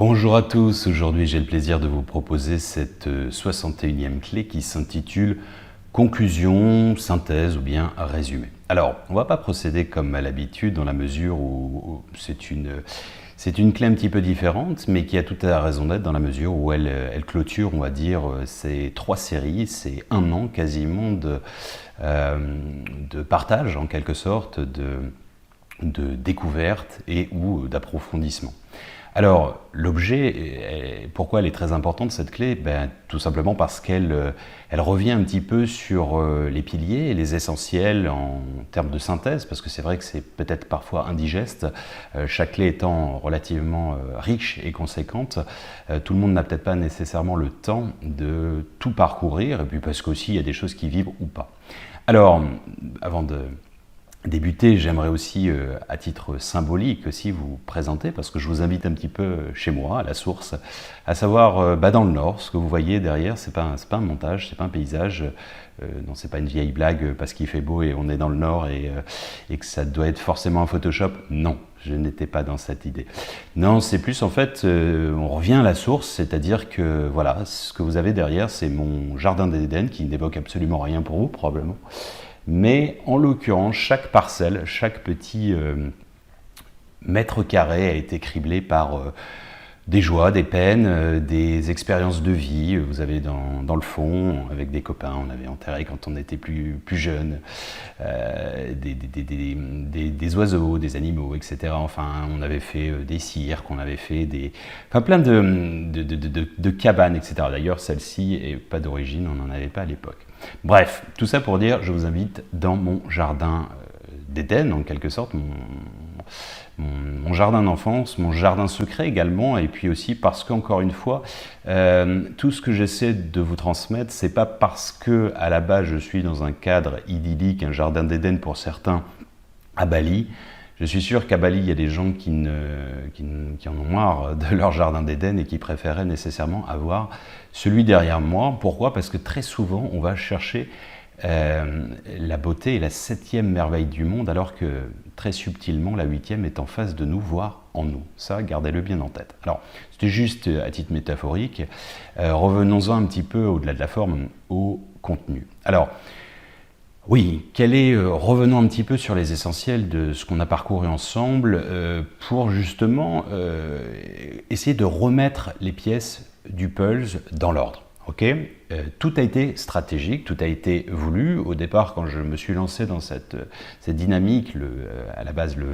Bonjour à tous, aujourd'hui j'ai le plaisir de vous proposer cette 61e clé qui s'intitule Conclusion, synthèse ou bien résumé. Alors, on ne va pas procéder comme à l'habitude dans la mesure où c'est une clé un petit peu différente, mais qui a toute la raison d'être dans la mesure où elle clôture, on va dire, ces 3 séries, c'est 1 an quasiment de partage en quelque sorte, de découverte et ou d'approfondissement. Alors, l'objet, pourquoi elle est très importante cette clé? Tout simplement parce qu'elle revient un petit peu sur les piliers et les essentiels en termes de synthèse, parce que c'est vrai que c'est peut-être parfois indigeste, chaque clé étant relativement riche et conséquente. Tout le monde n'a peut-être pas nécessairement le temps de tout parcourir, et puis parce qu'aussi il y a des choses qui vibrent ou pas. Alors, avant de débuter, j'aimerais aussi, à titre symbolique, aussi vous présenter, parce que je vous invite un petit peu chez moi, à la source, à savoir dans le Nord, ce que vous voyez derrière, c'est pas un montage, c'est pas un paysage, non, c'est pas une vieille blague parce qu'il fait beau et on est dans le Nord et que ça doit être forcément un Photoshop. Non, je n'étais pas dans cette idée. Non, c'est plus en fait, on revient à la source, c'est-à-dire que voilà, ce que vous avez derrière, c'est mon jardin d'Éden qui n'évoque absolument rien pour vous, probablement. Mais en l'occurrence, chaque parcelle, chaque petit mètre carré a été criblé par des joies, des peines, des expériences de vie. Vous avez dans le fond, avec des copains, on avait enterré quand on était plus jeune, des oiseaux, des animaux, etc. Enfin, on avait fait des cirques, on avait fait plein de cabanes, etc. D'ailleurs, celle-ci n'est pas d'origine, on n'en avait pas à l'époque. Bref, tout ça pour dire, je vous invite dans mon jardin d'Éden, en quelque sorte, mon jardin d'enfance, mon jardin secret également, et puis aussi parce qu'encore une fois, tout ce que j'essaie de vous transmettre, c'est pas parce que à la base je suis dans un cadre idyllique, un jardin d'Éden pour certains à Bali. Je suis sûr qu'à Bali, il y a des gens qui en ont marre de leur jardin d'Éden et qui préféraient nécessairement avoir celui derrière moi. Pourquoi? Parce que très souvent, on va chercher la beauté et la 7e merveille du monde, alors que très subtilement, la 8e est en face de nous, voire en nous. Ça, gardez-le bien en tête. Alors, c'était juste à titre métaphorique. Revenons-en un petit peu au-delà de la forme, au contenu. Alors, oui, revenons un petit peu sur les essentiels de ce qu'on a parcouru ensemble pour justement essayer de remettre les pièces du puzzle dans l'ordre. Okay, tout a été stratégique, tout a été voulu. Au départ, quand je me suis lancé dans cette dynamique, à la base le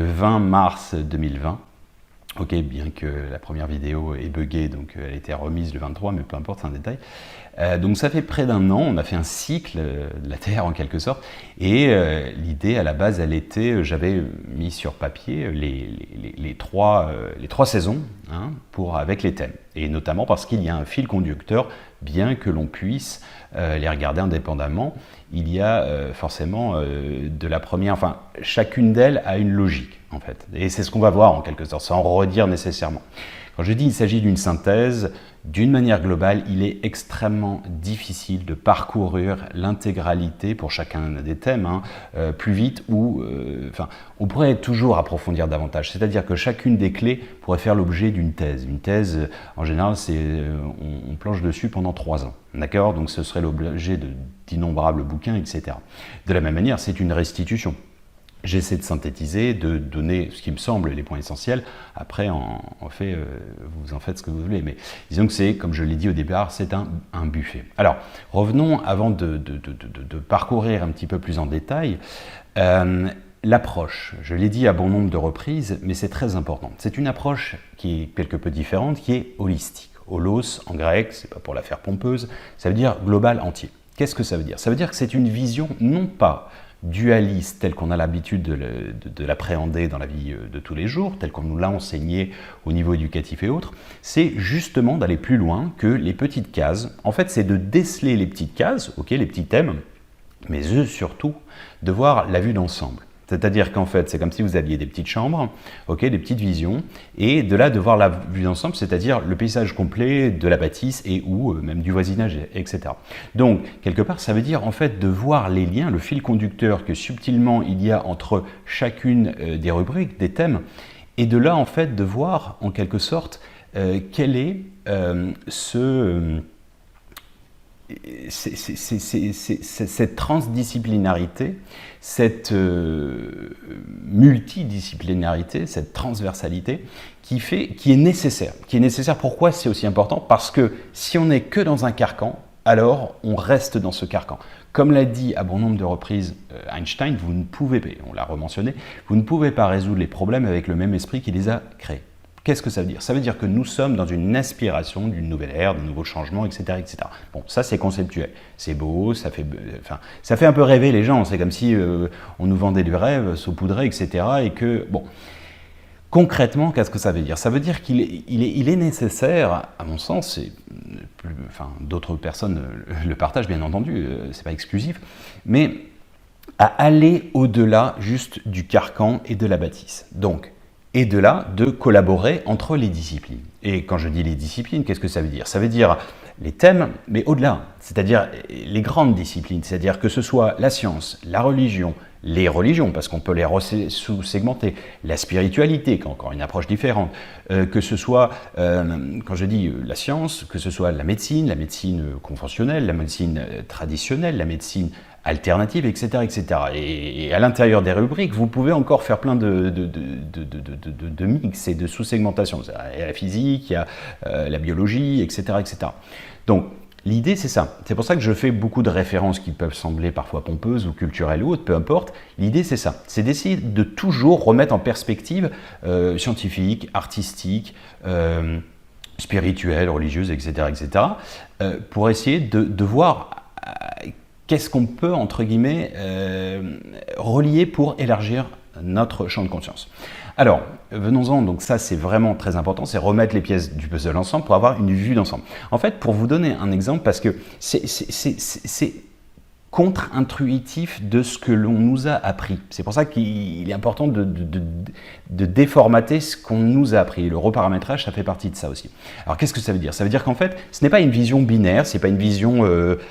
20 mars 2020, ok, bien que la première vidéo est buggée, donc elle a été remise le 23, mais peu importe, c'est un détail. Donc ça fait près d'1 an, on a fait un cycle de la Terre en quelque sorte, et l'idée à la base, elle était, j'avais mis sur papier les trois saisons avec les thèmes, et notamment parce qu'il y a un fil conducteur, bien que l'on puisse les regarder indépendamment, il y a forcément de la première, enfin chacune d'elles a une logique en fait, et c'est ce qu'on va voir en quelque sorte, sans redire nécessairement. Quand je dis qu'il s'agit d'une synthèse, d'une manière globale, il est extrêmement difficile de parcourir l'intégralité pour chacun des thèmes plus vite ou on pourrait toujours approfondir davantage. C'est-à-dire que chacune des clés pourrait faire l'objet d'une thèse. Une thèse, en général, on planche dessus pendant 3 ans. D'accord? Donc ce serait l'objet d'innombrables bouquins, etc. De la même manière, c'est une restitution. J'essaie de synthétiser, de donner ce qui me semble les points essentiels. Après, vous en faites ce que vous voulez. Mais disons que c'est, comme je l'ai dit au départ, c'est un buffet. Alors, revenons avant de parcourir un petit peu plus en détail. L'approche, je l'ai dit à bon nombre de reprises, mais c'est très important. C'est une approche qui est quelque peu différente, qui est holistique. Holos, en grec, c'est pas pour la faire pompeuse, ça veut dire global, entier. Qu'est-ce que ça veut dire? Ça veut dire que c'est une vision non pas dualiste telle qu'on a l'habitude de l'appréhender dans la vie de tous les jours, telle qu'on nous l'a enseigné au niveau éducatif et autres, c'est justement d'aller plus loin que les petites cases. En fait, c'est de déceler les petites cases, okay, les petits thèmes, mais surtout de voir la vue d'ensemble. C'est-à-dire qu'en fait, c'est comme si vous aviez des petites chambres, okay, des petites visions, et de là de voir la vue d'ensemble, c'est-à-dire le paysage complet de la bâtisse et ou même du voisinage, etc. Donc, quelque part, ça veut dire en fait de voir les liens, le fil conducteur que subtilement il y a entre chacune des rubriques, des thèmes, Et de là, en fait, de voir, en quelque sorte, quel est cette transdisciplinarité, cette multidisciplinarité, cette transversalité qui est nécessaire. Qui est nécessaire. Pourquoi c'est aussi important? Parce que si on n'est que dans un carcan, alors on reste dans ce carcan. Comme l'a dit à bon nombre de reprises Einstein, vous ne pouvez pas, on l'a rementionné, vous ne pouvez pas résoudre les problèmes avec le même esprit qui les a créés. Qu'est-ce que ça veut dire? Ça veut dire que nous sommes dans une aspiration d'une nouvelle ère, de nouveaux changements, etc. etc. Bon, ça c'est conceptuel, c'est beau, ça fait un peu rêver les gens, c'est comme si on nous vendait du rêve, saupoudré, etc. Et que, bon, concrètement, qu'est-ce que ça veut dire? Ça veut dire qu'il est nécessaire, à mon sens, d'autres personnes le partagent bien entendu, c'est pas exclusif, mais à aller au-delà juste du carcan et de la bâtisse. Donc, et de là, de collaborer entre les disciplines. Et quand je dis les disciplines, qu'est-ce que ça veut dire? Ça veut dire les thèmes, mais au-delà, c'est-à-dire les grandes disciplines, c'est-à-dire que ce soit la science, la religion, les religions, parce qu'on peut les sous-segmenter, la spiritualité, qui est encore une approche différente, que ce soit, quand je dis la science, que ce soit la médecine conventionnelle, la médecine traditionnelle, la médecine alternative, etc. etc. Et à l'intérieur des rubriques, vous pouvez encore faire plein de mix et de sous-segmentation. Il y a la physique, il y a la biologie, etc. etc. Donc, l'idée, c'est ça. C'est pour ça que je fais beaucoup de références qui peuvent sembler parfois pompeuses ou culturelles ou autres, peu importe. L'idée, c'est ça. C'est d'essayer de toujours remettre en perspective scientifique, artistique, spirituelle, religieuse, etc. etc. Pour essayer de voir qu'est-ce qu'on peut, entre guillemets, relier pour élargir notre champ de conscience. Alors, venons-en, donc ça c'est vraiment très important, c'est remettre les pièces du puzzle ensemble pour avoir une vue d'ensemble. En fait, pour vous donner un exemple, parce que c'est contre-intuitif de ce que l'on nous a appris. C'est pour ça qu'il est important de déformater ce qu'on nous a appris. Le reparamétrage, ça fait partie de ça aussi. Alors qu'est-ce que ça veut dire? Ça veut dire qu'en fait, ce n'est pas une vision binaire, ce n'est pas une vision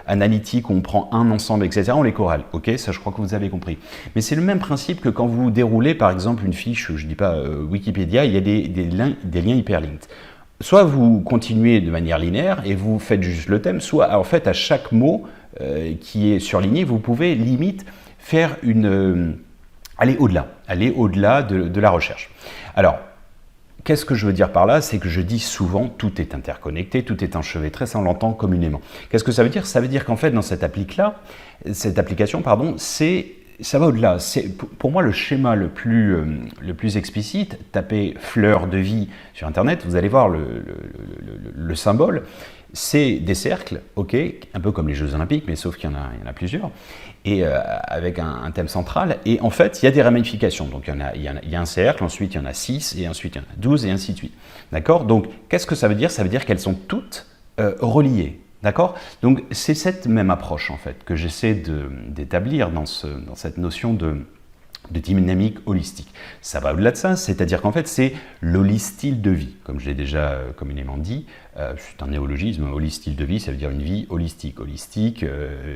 analytique où on prend un ensemble, etc., on les corrèle. Ok, ça je crois que vous avez compris. Mais c'est le même principe que quand vous déroulez par exemple une fiche, je ne dis pas Wikipédia, il y a des liens hyperlinked. Soit vous continuez de manière linéaire et vous faites juste le thème, soit en fait à chaque mot qui est surligné, vous pouvez limite faire aller au-delà de la recherche. Alors, qu'est-ce que je veux dire par là? C'est que je dis souvent tout est interconnecté, tout est enchevêtré, ça on l'entend communément. Qu'est-ce que ça veut dire? Ça veut dire qu'en fait dans cette application, ça va au-delà. C'est pour moi le schéma le plus explicite. Tapez fleur de vie sur Internet, vous allez voir le symbole. C'est des cercles, ok, un peu comme les Jeux Olympiques, mais sauf qu'il y en a plusieurs, et avec un thème central. Et en fait, il y a des ramifications. Donc il y a un cercle, ensuite il y en a 6, et ensuite il y en a 12, et ainsi de suite. D'accord? Donc qu'est-ce que ça veut dire? Ça veut dire qu'elles sont toutes reliées. D'accord? Donc c'est cette même approche en fait que j'essaie d'établir dans cette notion de dynamique holistique. Ça va au-delà de ça, c'est-à-dire qu'en fait c'est l'holistyle de vie, comme je l'ai déjà communément dit. C'est un néologisme, holistyle de vie, ça veut dire une vie holistique,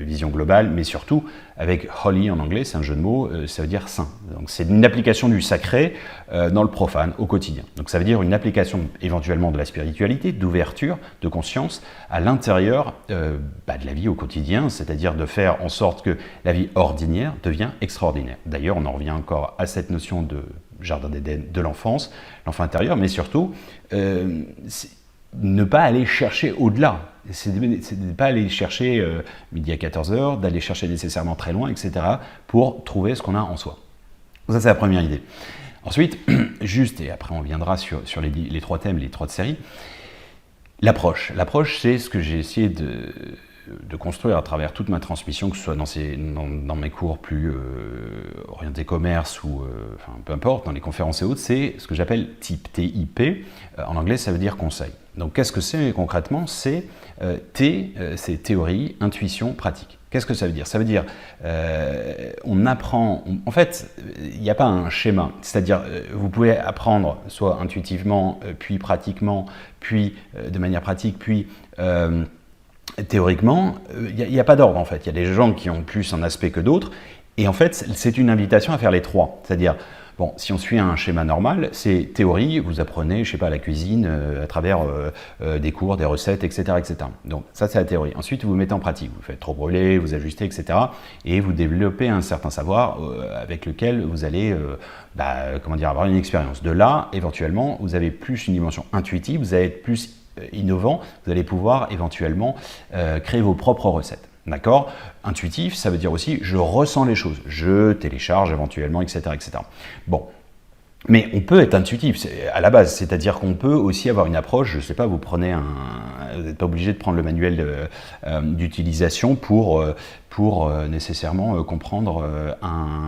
vision globale, mais surtout avec holy en anglais, c'est un jeu de mots, ça veut dire saint. Donc c'est une application du sacré dans le profane au quotidien. Donc ça veut dire une application éventuellement de la spiritualité, d'ouverture, de conscience à l'intérieur de la vie au quotidien, c'est-à-dire de faire en sorte que la vie ordinaire devient extraordinaire. D'ailleurs, on en revient encore à cette notion de jardin d'Éden de l'enfance, l'enfant intérieur, mais surtout ne pas aller chercher au-delà. C'est de ne pas aller chercher midi à 14h, d'aller chercher nécessairement très loin, etc., pour trouver ce qu'on a en soi. Ça, c'est la première idée. Ensuite, juste, et après on viendra sur les trois thèmes, les trois séries, l'approche. L'approche, c'est ce que j'ai essayé de construire à travers toute ma transmission, que ce soit dans mes cours plus orientés commerce ou peu importe, dans les conférences et autres, c'est ce que j'appelle TIP, T-I-P. En anglais, ça veut dire conseil. Donc, qu'est-ce que c'est concrètement? C'est c'est théorie, intuition, pratique. Qu'est-ce que ça veut dire? Ça veut dire, on apprend, en fait, il n'y a pas un schéma, c'est-à-dire, vous pouvez apprendre soit intuitivement, puis pratiquement, puis de manière pratique, puis théoriquement, il n'y a pas d'ordre en fait. Il y a des gens qui ont plus un aspect que d'autres, et en fait, c'est une invitation à faire les trois. C'est-à-dire, Bon, si on suit un schéma normal, c'est théorie, vous apprenez, je sais pas, la cuisine à travers des cours, des recettes, etc., etc. Donc ça, c'est la théorie. Ensuite, vous mettez en pratique, vous faites trop brûler, vous ajustez, etc. Et vous développez un certain savoir avec lequel vous allez comment dire, avoir une expérience. De là, éventuellement, vous avez plus une dimension intuitive, vous allez être plus innovant, vous allez pouvoir éventuellement créer vos propres recettes. D'accord? Intuitif, ça veut dire aussi je ressens les choses, je télécharge éventuellement, etc., etc. Bon. Mais on peut être intuitif à la base, c'est-à-dire qu'on peut aussi avoir une approche, je ne sais pas, vous n'êtes pas obligé de prendre le manuel d'utilisation pour nécessairement comprendre un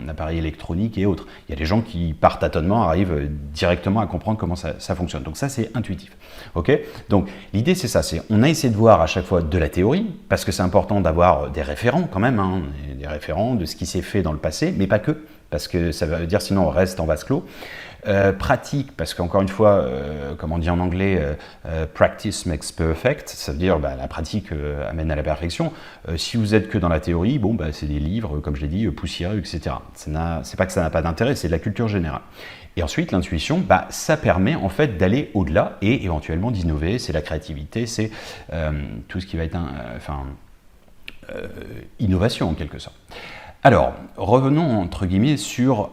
appareil électronique et autres. Il y a des gens qui, par tâtonnement, arrivent directement à comprendre comment ça fonctionne. Donc ça, c'est intuitif. Okay, donc l'idée, c'est ça, on a essayé de voir à chaque fois de la théorie, parce que c'est important d'avoir des référents quand même, hein, des référents de ce qui s'est fait dans le passé, mais pas que. Parce que ça veut dire sinon on reste en vase clos. Pratique, parce qu'encore une fois, comme on dit en anglais, practice makes perfect, ça veut dire la pratique amène à la perfection. Si vous êtes que dans la théorie, bon, c'est des livres, comme je l'ai dit, poussiéreux, etc. C'est pas que ça n'a pas d'intérêt, c'est de la culture générale. Et ensuite, l'intuition, ça permet en fait d'aller au-delà et éventuellement d'innover, c'est la créativité, c'est tout ce qui va être innovation en quelque sorte. Alors, revenons entre guillemets sur...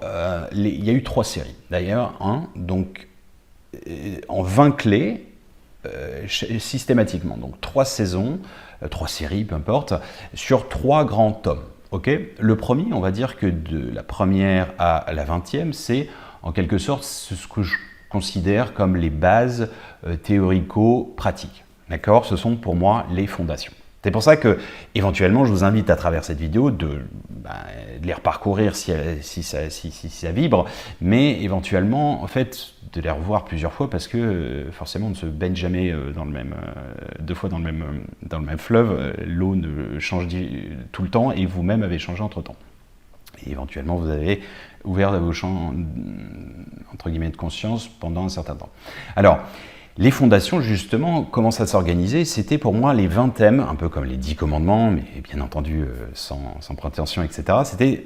il y a eu 3 séries, d'ailleurs, donc en 20 clés, systématiquement. Donc 3 saisons, 3 séries, peu importe, sur 3 grands tomes. Okay, le premier, on va dire que de la première à la 20e, c'est en quelque sorte ce que je considère comme les bases théorico-pratiques. D'accord? Ce sont pour moi les fondations. C'est pour ça que, éventuellement, je vous invite à travers cette vidéo de les reparcourir si ça vibre, mais éventuellement, en fait, de les revoir plusieurs fois parce que forcément, on ne se baigne jamais deux fois dans le même fleuve. L'eau ne change tout le temps et vous-même avez changé entre-temps. Et éventuellement, vous avez ouvert vos champs, entre guillemets, de conscience pendant un certain temps. Alors, les fondations, justement, comment ça s'organisait? C'était pour moi les 20 thèmes, un peu comme les 10 commandements, mais bien entendu sans prétention, etc.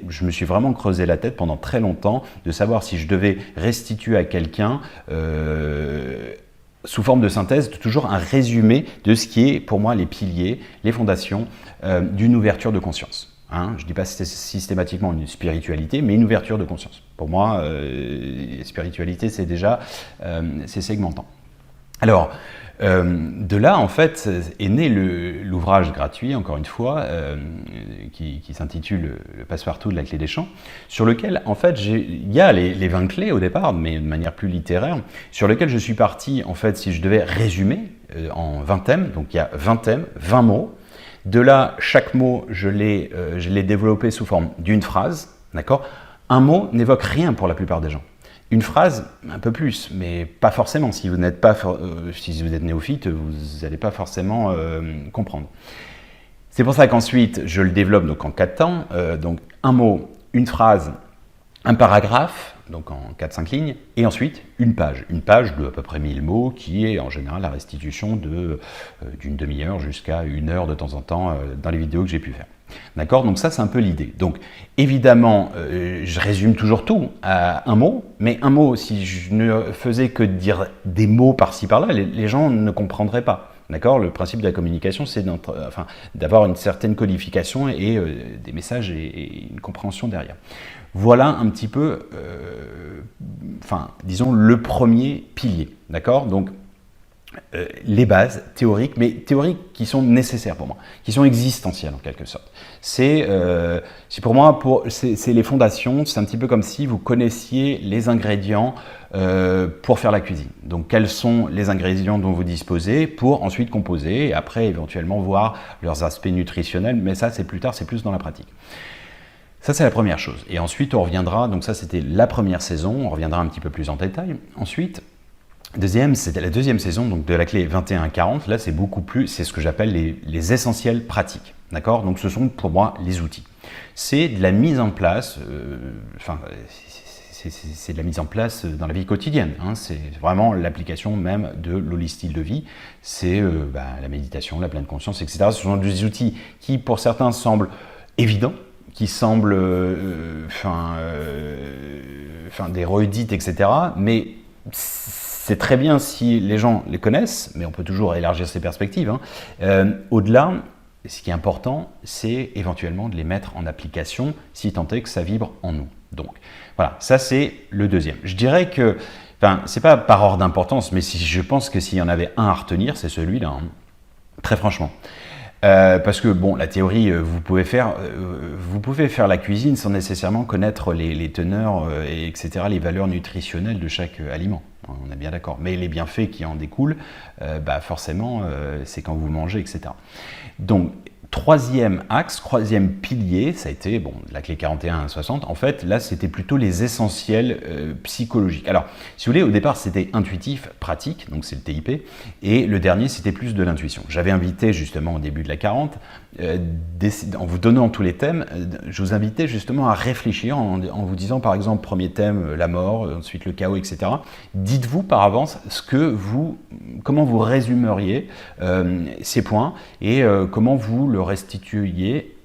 Je me suis vraiment creusé la tête pendant très longtemps de savoir si je devais restituer à quelqu'un, sous forme de synthèse, toujours un résumé de ce qui est pour moi les piliers, les fondations d'une ouverture de conscience. Je ne dis pas que c'est systématiquement une spiritualité, mais une ouverture de conscience. Pour moi, spiritualité, c'est déjà c'est segmentant. Alors, de là, en fait, est né l'ouvrage gratuit, encore une fois, qui s'intitule « Le passe-partout de la clé des champs », sur lequel, en fait, il y a les 20 clés au départ, mais de manière plus littéraire, sur lequel je suis parti, en fait, si je devais résumer en 20 thèmes, donc il y a 20 thèmes, 20 mots. De là, chaque mot, je l'ai développé sous forme d'une phrase, d'accord? Un mot n'évoque rien pour la plupart des gens. Une phrase, un peu plus, mais pas forcément. Si vous êtes néophyte, vous n'allez pas forcément comprendre. C'est pour ça qu'ensuite, je le développe donc en 4 temps. Donc un mot, une phrase, un paragraphe, donc en 4-5 lignes, et ensuite une page. Une page de à peu près 1000 mots, qui est en général la restitution d'une demi-heure jusqu'à 1 heure de temps en temps dans les vidéos que j'ai pu faire. D'accord? Donc ça, c'est un peu l'idée. Donc, évidemment, je résume toujours tout à un mot, mais un mot, si je ne faisais que dire des mots par-ci, par-là, les gens ne comprendraient pas. D'accord? Le principe de la communication, c'est d'avoir une certaine codification et des messages et une compréhension derrière. Voilà un petit peu, disons, le premier pilier. D'accord? Donc, les bases théoriques, mais théoriques qui sont nécessaires pour moi, qui sont existentielles en quelque sorte. C'est pour moi, c'est les fondations, c'est un petit peu comme si vous connaissiez les ingrédients pour faire la cuisine. Donc quels sont les ingrédients dont vous disposez pour ensuite composer et après éventuellement voir leurs aspects nutritionnels, mais ça c'est plus tard, c'est plus dans la pratique. Ça, c'est la première chose. Et ensuite, on reviendra, donc ça c'était la première saison, on reviendra un petit peu plus en détail. Ensuite, c'était la deuxième saison, donc de la clé 21 à 40. Là, c'est beaucoup plus, c'est ce que j'appelle les essentiels pratiques. D'accord? Donc, ce sont pour moi les outils. C'est de la mise en place, c'est de la mise en place dans la vie quotidienne. C'est vraiment l'application même de l'holistyle de vie. C'est la méditation, la pleine conscience, etc. Ce sont des outils qui, pour certains, semblent évidents, qui semblent des redites, etc. Mais c'est très bien si les gens les connaissent, mais on peut toujours élargir ses perspectives. Au-delà, ce qui est important, c'est éventuellement de les mettre en application, si tant est que ça vibre en nous. Donc voilà, ça c'est le deuxième. Je dirais que, c'est pas par ordre d'importance, mais si je pense que s'il y en avait un à retenir, c'est celui-là, hein, très franchement. Parce que bon, la théorie, vous pouvez faire la cuisine sans nécessairement connaître les teneurs, etc., les valeurs nutritionnelles de chaque aliment. On est bien d'accord. Mais les bienfaits qui en découlent, forcément, c'est quand vous mangez, etc. Donc, troisième axe, troisième pilier, ça a été la clé 41 à 60. En fait, là, c'était plutôt les essentiels psychologiques. Alors, si vous voulez, au départ, c'était intuitif, pratique, donc c'est le TIP. Et le dernier, c'était plus de l'intuition. J'avais invité justement au début de la 40, en vous donnant tous les thèmes, je vous invitais justement à réfléchir en vous disant, par exemple, premier thème, la mort, ensuite le chaos, etc. Dites-vous par avance comment vous résumeriez ces points et comment vous le restitueriez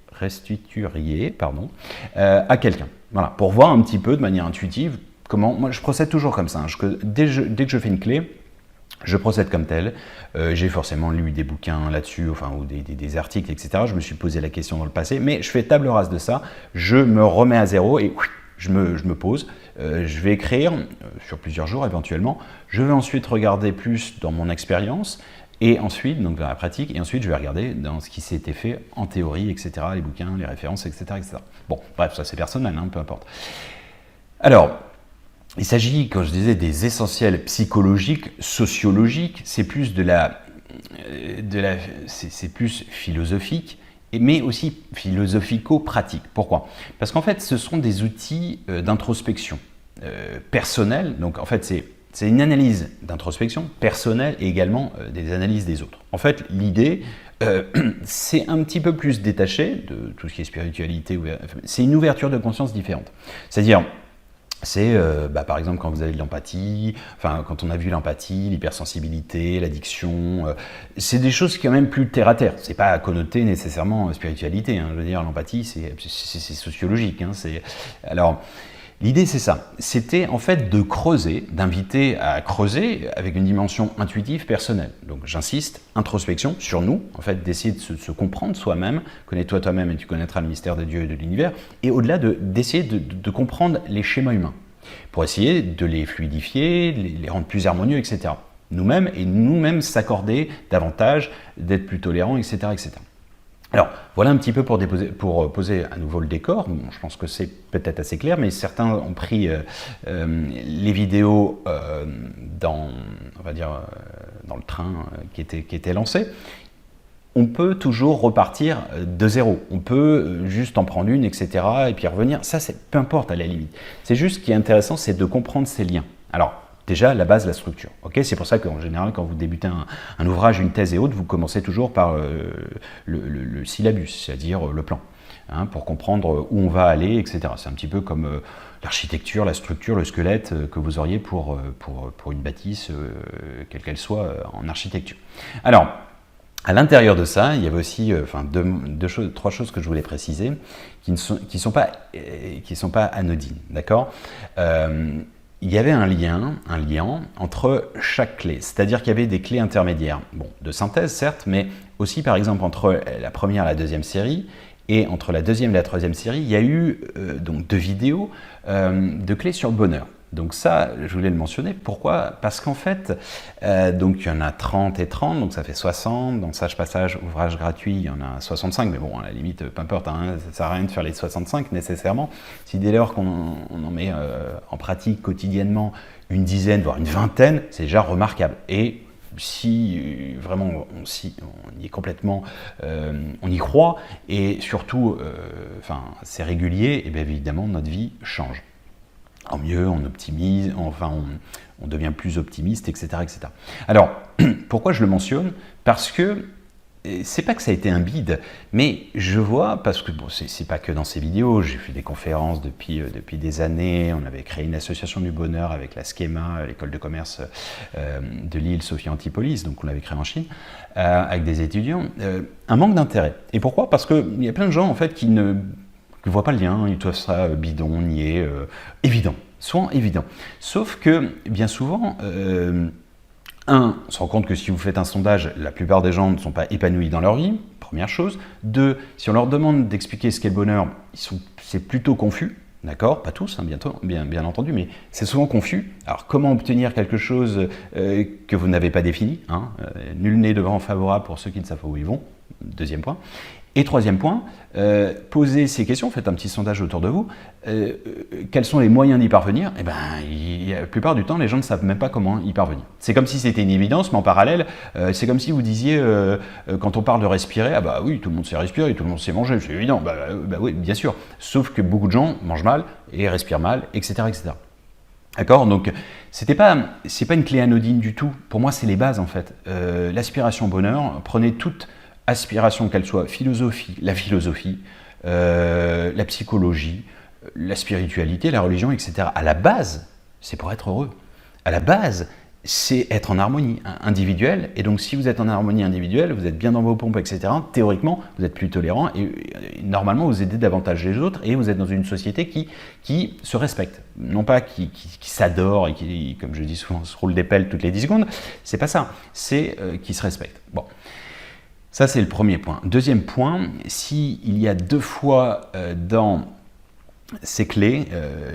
à quelqu'un. Voilà, pour voir un petit peu de manière intuitive comment. Moi, je procède toujours comme ça. Dès que je fais une clé, je procède comme tel. J'ai forcément lu des bouquins là-dessus, ou des articles, etc. Je me suis posé la question dans le passé, mais je fais table rase de ça. Je me remets à zéro et je me pose. Je vais écrire sur plusieurs jours éventuellement. Je vais ensuite regarder plus dans mon expérience. Et ensuite, donc dans la pratique, et ensuite je vais regarder dans ce qui s'était fait en théorie, etc., les bouquins, les références, etc., etc. Bon, bref, ça c'est personnel, hein, peu importe. Alors, il s'agit, quand je disais, des essentiels psychologiques, sociologiques, c'est plus c'est plus philosophique, mais aussi philosophico-pratique. Pourquoi? Parce qu'en fait, ce sont des outils d'introspection personnelle, donc en fait c'est une analyse d'introspection personnelle et également des analyses des autres. En fait, l'idée, c'est un petit peu plus détaché de tout ce qui est spiritualité. C'est une ouverture de conscience différente. C'est-à-dire, c'est par exemple quand vous avez de l'empathie, quand on a vu l'empathie, l'hypersensibilité, l'addiction, c'est des choses quand même plus terre à terre. C'est pas connoté nécessairement spiritualité. Hein. Je veux dire, l'empathie, c'est sociologique. Hein. Alors. L'idée, c'est ça. C'était en fait de creuser, d'inviter à creuser avec une dimension intuitive, personnelle. Donc j'insiste, introspection sur nous, en fait d'essayer de se comprendre soi-même, connais-toi toi-même et tu connaîtras le mystère de Dieu et de l'univers, et au-delà d'essayer de comprendre les schémas humains, pour essayer de les fluidifier, les rendre plus harmonieux, etc. Nous-mêmes s'accorder davantage, d'être plus tolérants, etc., etc. Alors, voilà un petit peu pour poser à nouveau le décor. Bon, je pense que c'est peut-être assez clair, mais certains ont pris les vidéos dans le train qui était lancé. On peut toujours repartir de zéro. On peut juste en prendre une, etc. et puis revenir. Ça, peu importe à la limite. C'est juste ce qui est intéressant, c'est de comprendre ces liens. Alors, déjà, la base, la structure. Okay, c'est pour ça qu'en général, quand vous débutez un ouvrage, une thèse et autres, vous commencez toujours par le syllabus, c'est-à-dire le plan, hein, pour comprendre où on va aller, etc. C'est un petit peu comme l'architecture, la structure, le squelette que vous auriez pour une bâtisse, quelle qu'elle soit, en architecture. Alors, à l'intérieur de ça, il y avait aussi trois choses que je voulais préciser qui ne sont pas anodines, d'accord. Il y avait un lien entre chaque clé, c'est-à-dire qu'il y avait des clés intermédiaires, de synthèse certes, mais aussi par exemple entre la première et la deuxième série, et entre la deuxième et la troisième série, il y a eu donc 2 vidéos de clés sur le bonheur. Donc ça, je voulais le mentionner. Pourquoi? Parce qu'en fait, donc il y en a 30 et 30, donc ça fait 60. Dans Sage Passage, ouvrage gratuit, il y en a 65, mais bon, à la limite, peu importe, hein, ça ne sert à rien de faire les 65 nécessairement. Si dès lors qu'on en met en pratique quotidiennement une dizaine, voire une vingtaine, c'est déjà remarquable. Et si vraiment on y est complètement, on y croit, et surtout, c'est régulier, et bien évidemment, notre vie change. En mieux, on optimise, on devient plus optimiste, etc., etc. Alors, pourquoi je le mentionne? Parce que c'est pas que ça a été un bide, mais je vois, parce que c'est pas que dans ces vidéos, j'ai fait des conférences depuis des années, on avait créé une association du bonheur avec la Schema, l'école de commerce de Lille, Sophie Antipolis, donc on l'avait créé en Chine, avec des étudiants, un manque d'intérêt. Et pourquoi? Parce qu'il y a plein de gens en fait qui ils ne voient pas le lien, ils trouvent ça bidon, niais, évident, souvent évident. Sauf que, bien souvent, on se rend compte que si vous faites un sondage, la plupart des gens ne sont pas épanouis dans leur vie, première chose. Deux, si on leur demande d'expliquer ce qu'est le bonheur, c'est plutôt confus. D'accord, pas tous, hein, bien entendu, mais c'est souvent confus. Alors, comment obtenir quelque chose que vous n'avez pas défini, hein, nul n'est devant favorable pour ceux qui ne savent pas où ils vont. Deuxième point. Et troisième point, posez ces questions, faites un petit sondage autour de vous. Quels sont les moyens d'y parvenir? Eh ben, la plupart du temps, les gens ne savent même pas comment y parvenir. C'est comme si c'était une évidence, mais en parallèle, c'est comme si vous disiez, quand on parle de respirer, ah bah oui, tout le monde sait respirer, tout le monde sait manger, c'est évident. Bah oui, bien sûr. Sauf que beaucoup de gens mangent mal et respirent mal, etc., etc. D'accord? Donc, c'est pas une clé anodine du tout. Pour moi, c'est les bases en fait. L'aspiration au bonheur, prenez toute aspiration, qu'elle soit la philosophie, la psychologie, la spiritualité, la religion, etc. À la base, c'est pour être heureux. À la base, c'est être en harmonie individuelle. Et donc, si vous êtes en harmonie individuelle, vous êtes bien dans vos pompes, etc., théoriquement, vous êtes plus tolérant et normalement, vous aidez davantage les autres et vous êtes dans une société qui se respecte. Non pas qui s'adore et qui, comme je dis souvent, se roule des pelles toutes les 10 secondes. C'est pas ça. C'est qui se respecte. Bon. Ça, c'est le premier point. Deuxième point, s'il y a deux fois dans ces clés,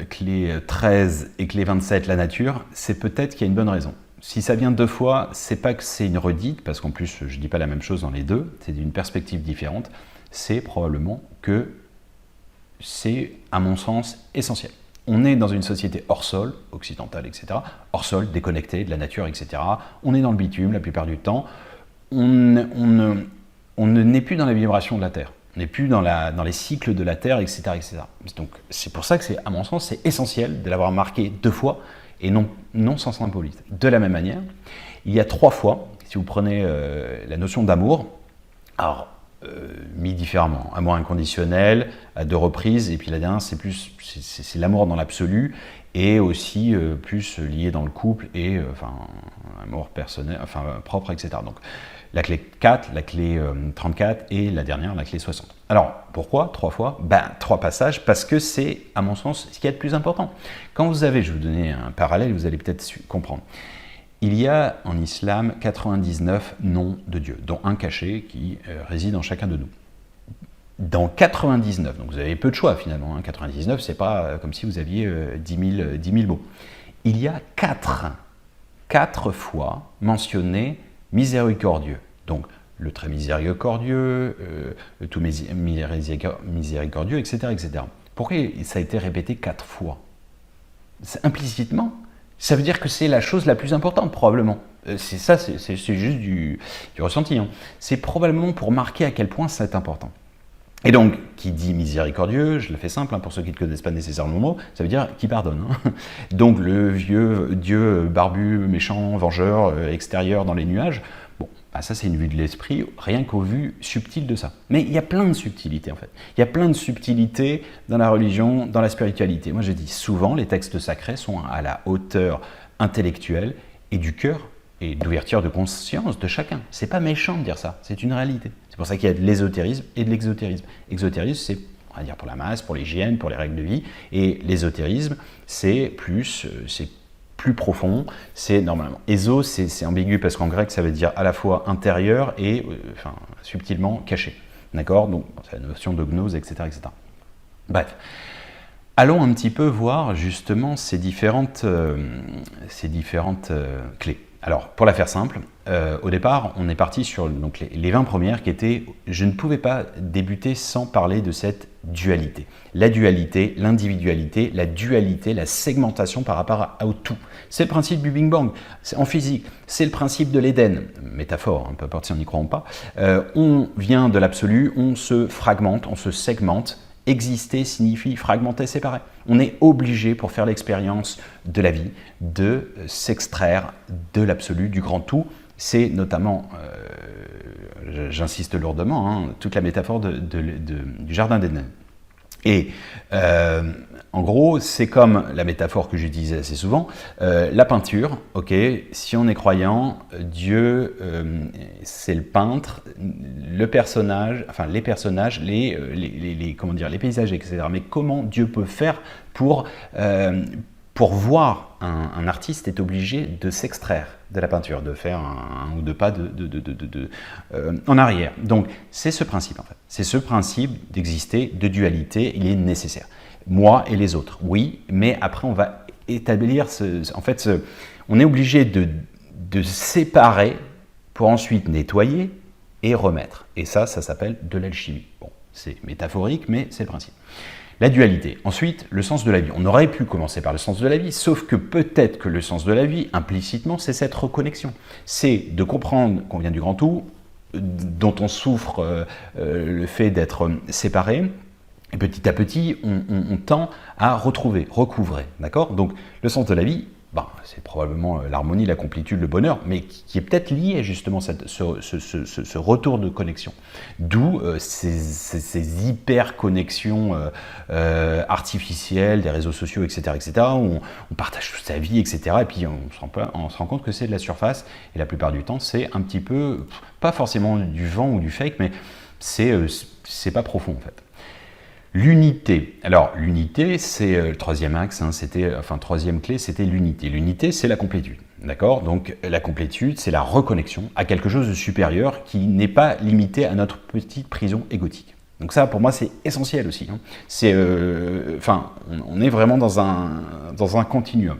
clé 13 et clé 27, la nature, c'est peut-être qu'il y a une bonne raison. Si ça vient deux fois, c'est pas que c'est une redite, parce qu'en plus, je ne dis pas la même chose dans les deux, c'est d'une perspective différente, c'est probablement que c'est, à mon sens, essentiel. On est dans une société hors sol, occidentale, etc., hors sol, déconnectée de la nature, etc. On est dans le bitume la plupart du temps. On ne n'est plus dans la vibration de la Terre. On n'est plus dans les cycles de la Terre, etc., etc. Donc, c'est pour ça que, à mon sens, c'est essentiel de l'avoir marqué deux fois et non sans symbolisme. De la même manière, il y a trois fois, si vous prenez la notion d'amour, alors, mis différemment, amour inconditionnel, à deux reprises, et puis la dernière, c'est l'amour dans l'absolu, et aussi plus lié dans le couple, et amour personnel, propre, etc. Donc, la clé 4, la clé 34 et la dernière, la clé 60. Alors, pourquoi 3 fois? Trois passages, parce que c'est, à mon sens, ce qui est le plus important. Quand vous avez, je vais vous donner un parallèle, vous allez peut-être comprendre. Il y a en islam 99 noms de Dieu, dont un caché qui réside en chacun de nous. Dans 99, donc vous avez peu de choix finalement, 99, c'est pas comme si vous aviez 10 000 mots. Il y a 4 fois mentionné miséricordieux. Donc, le très miséricordieux, le tout miséricordieux, etc., etc. Pourquoi ça a été répété 4 fois? Implicitement, ça veut dire que c'est la chose la plus importante, probablement. C'est juste du ressenti. Hein. C'est probablement pour marquer à quel point c'est important. Et donc, qui dit miséricordieux, je le fais simple, pour ceux qui ne connaissent pas nécessairement le mot, ça veut dire qui pardonne. Hein. Donc, le vieux Dieu barbu, méchant, vengeur, extérieur dans les nuages, bon, ça c'est une vue de l'esprit, rien qu'aux vues subtiles de ça. Mais il y a plein de subtilités en fait. Il y a plein de subtilités dans la religion, dans la spiritualité. Moi je dis souvent, les textes sacrés sont à la hauteur intellectuelle et du cœur et d'ouverture de conscience de chacun. C'est pas méchant de dire ça, c'est une réalité. C'est pour ça qu'il y a de l'ésotérisme et de l'exotérisme. Exotérisme, c'est, on va dire, pour la masse, pour l'hygiène, pour les règles de vie. Et l'ésotérisme, c'est plus profond. C'est normalement. Éso, c'est ambigu parce qu'en grec, ça veut dire à la fois intérieur et subtilement caché. D'accord? Donc, c'est la notion de gnose, etc., etc. Bref. Allons un petit peu voir justement ces différentes clés. Alors, pour la faire simple, au départ, on est parti sur donc, les 20 premières qui étaient « Je ne pouvais pas débuter sans parler de cette dualité ». La dualité, l'individualité, la dualité, la segmentation par rapport au tout. C'est le principe du Big Bang en physique. C'est le principe de l'Éden, métaphore, peu importe si on y croit ou pas. On vient de l'absolu, on se fragmente, on se segmente. Exister signifie fragmenter, séparer. On est obligé, pour faire l'expérience de la vie, de s'extraire de l'absolu, du grand tout. C'est notamment, j'insiste lourdement, toute la métaphore du jardin d'Éden. Et En gros, c'est comme la métaphore que j'utilisais assez souvent, la peinture, ok, si on est croyant, Dieu, c'est le peintre, le personnage, enfin les personnages, comment dire, les paysages, etc. Mais comment Dieu peut faire pour voir un artiste est obligé de s'extraire de la peinture, de faire un ou deux pas en arrière. Donc c'est ce principe en fait, c'est ce principe d'exister, de dualité, il est nécessaire. Moi et les autres, oui, mais après on va établir, on est obligé de séparer pour ensuite nettoyer et remettre. Et ça s'appelle de l'alchimie. Bon, c'est métaphorique, mais c'est le principe. La dualité. Ensuite, le sens de la vie. On aurait pu commencer par le sens de la vie, sauf que peut-être que le sens de la vie, implicitement, c'est cette reconnexion. C'est de comprendre qu'on vient du grand tout, dont on souffre le fait d'être séparé, et petit à petit, on tend à retrouver, recouvrer. D'accord? Donc, le sens de la vie, c'est probablement l'harmonie, la complétude, le bonheur, mais qui est peut-être lié justement à ce retour de connexion. D'où ces hyper-connexions artificielles, des réseaux sociaux, etc., où on partage toute sa vie, etc., et puis on se rend compte que c'est de la surface, et la plupart du temps, c'est un petit peu, pas forcément du vent ou du fake, mais c'est pas profond en fait. L'unité. Alors, l'unité, c'est le troisième axe, troisième clé, c'était l'unité. L'unité, c'est la complétude. D'accord? Donc, la complétude, c'est la reconnexion à quelque chose de supérieur qui n'est pas limité à notre petite prison égotique. Donc ça, pour moi, c'est essentiel aussi. Hein. On est vraiment dans un continuum.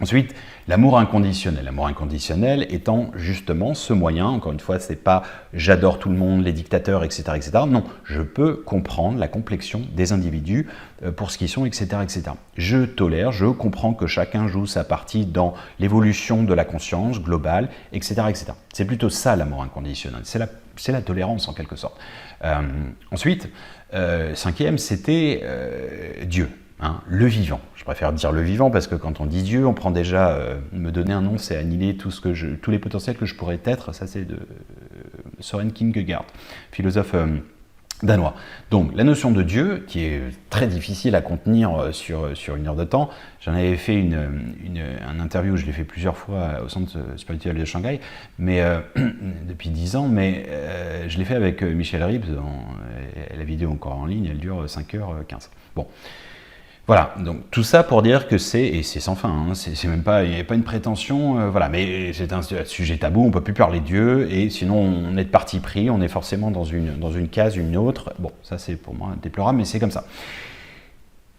Ensuite, l'amour inconditionnel. L'amour inconditionnel étant justement ce moyen, encore une fois, c'est pas j'adore tout le monde, les dictateurs, etc., etc. Non, je peux comprendre la complexion des individus pour ce qu'ils sont, etc., etc. Je tolère, je comprends que chacun joue sa partie dans l'évolution de la conscience globale, etc., etc. C'est plutôt ça l'amour inconditionnel, c'est la tolérance en quelque sorte. Ensuite, cinquième, c'était Dieu. Hein, le vivant. Je préfère dire le vivant parce que quand on dit Dieu, on prend déjà me donner un nom, c'est annihiler tous les potentiels que je pourrais être. Ça, c'est de Søren Kierkegaard, philosophe danois. Donc, la notion de Dieu, qui est très difficile à contenir sur une heure de temps, j'en avais fait un interview, je l'ai fait plusieurs fois au Centre spirituel de Shanghai, mais depuis 10 ans, mais je l'ai fait avec Michel Ribes, la vidéo encore en ligne, elle dure 5h15. Bon. Voilà, donc tout ça pour dire que c'est sans fin, hein, c'est même pas, il n'y a pas une prétention, voilà, mais c'est un sujet tabou, on ne peut plus parler de Dieu, et sinon on est de parti pris, on est forcément dans une case, une autre, bon, ça c'est pour moi déplorable, mais c'est comme ça.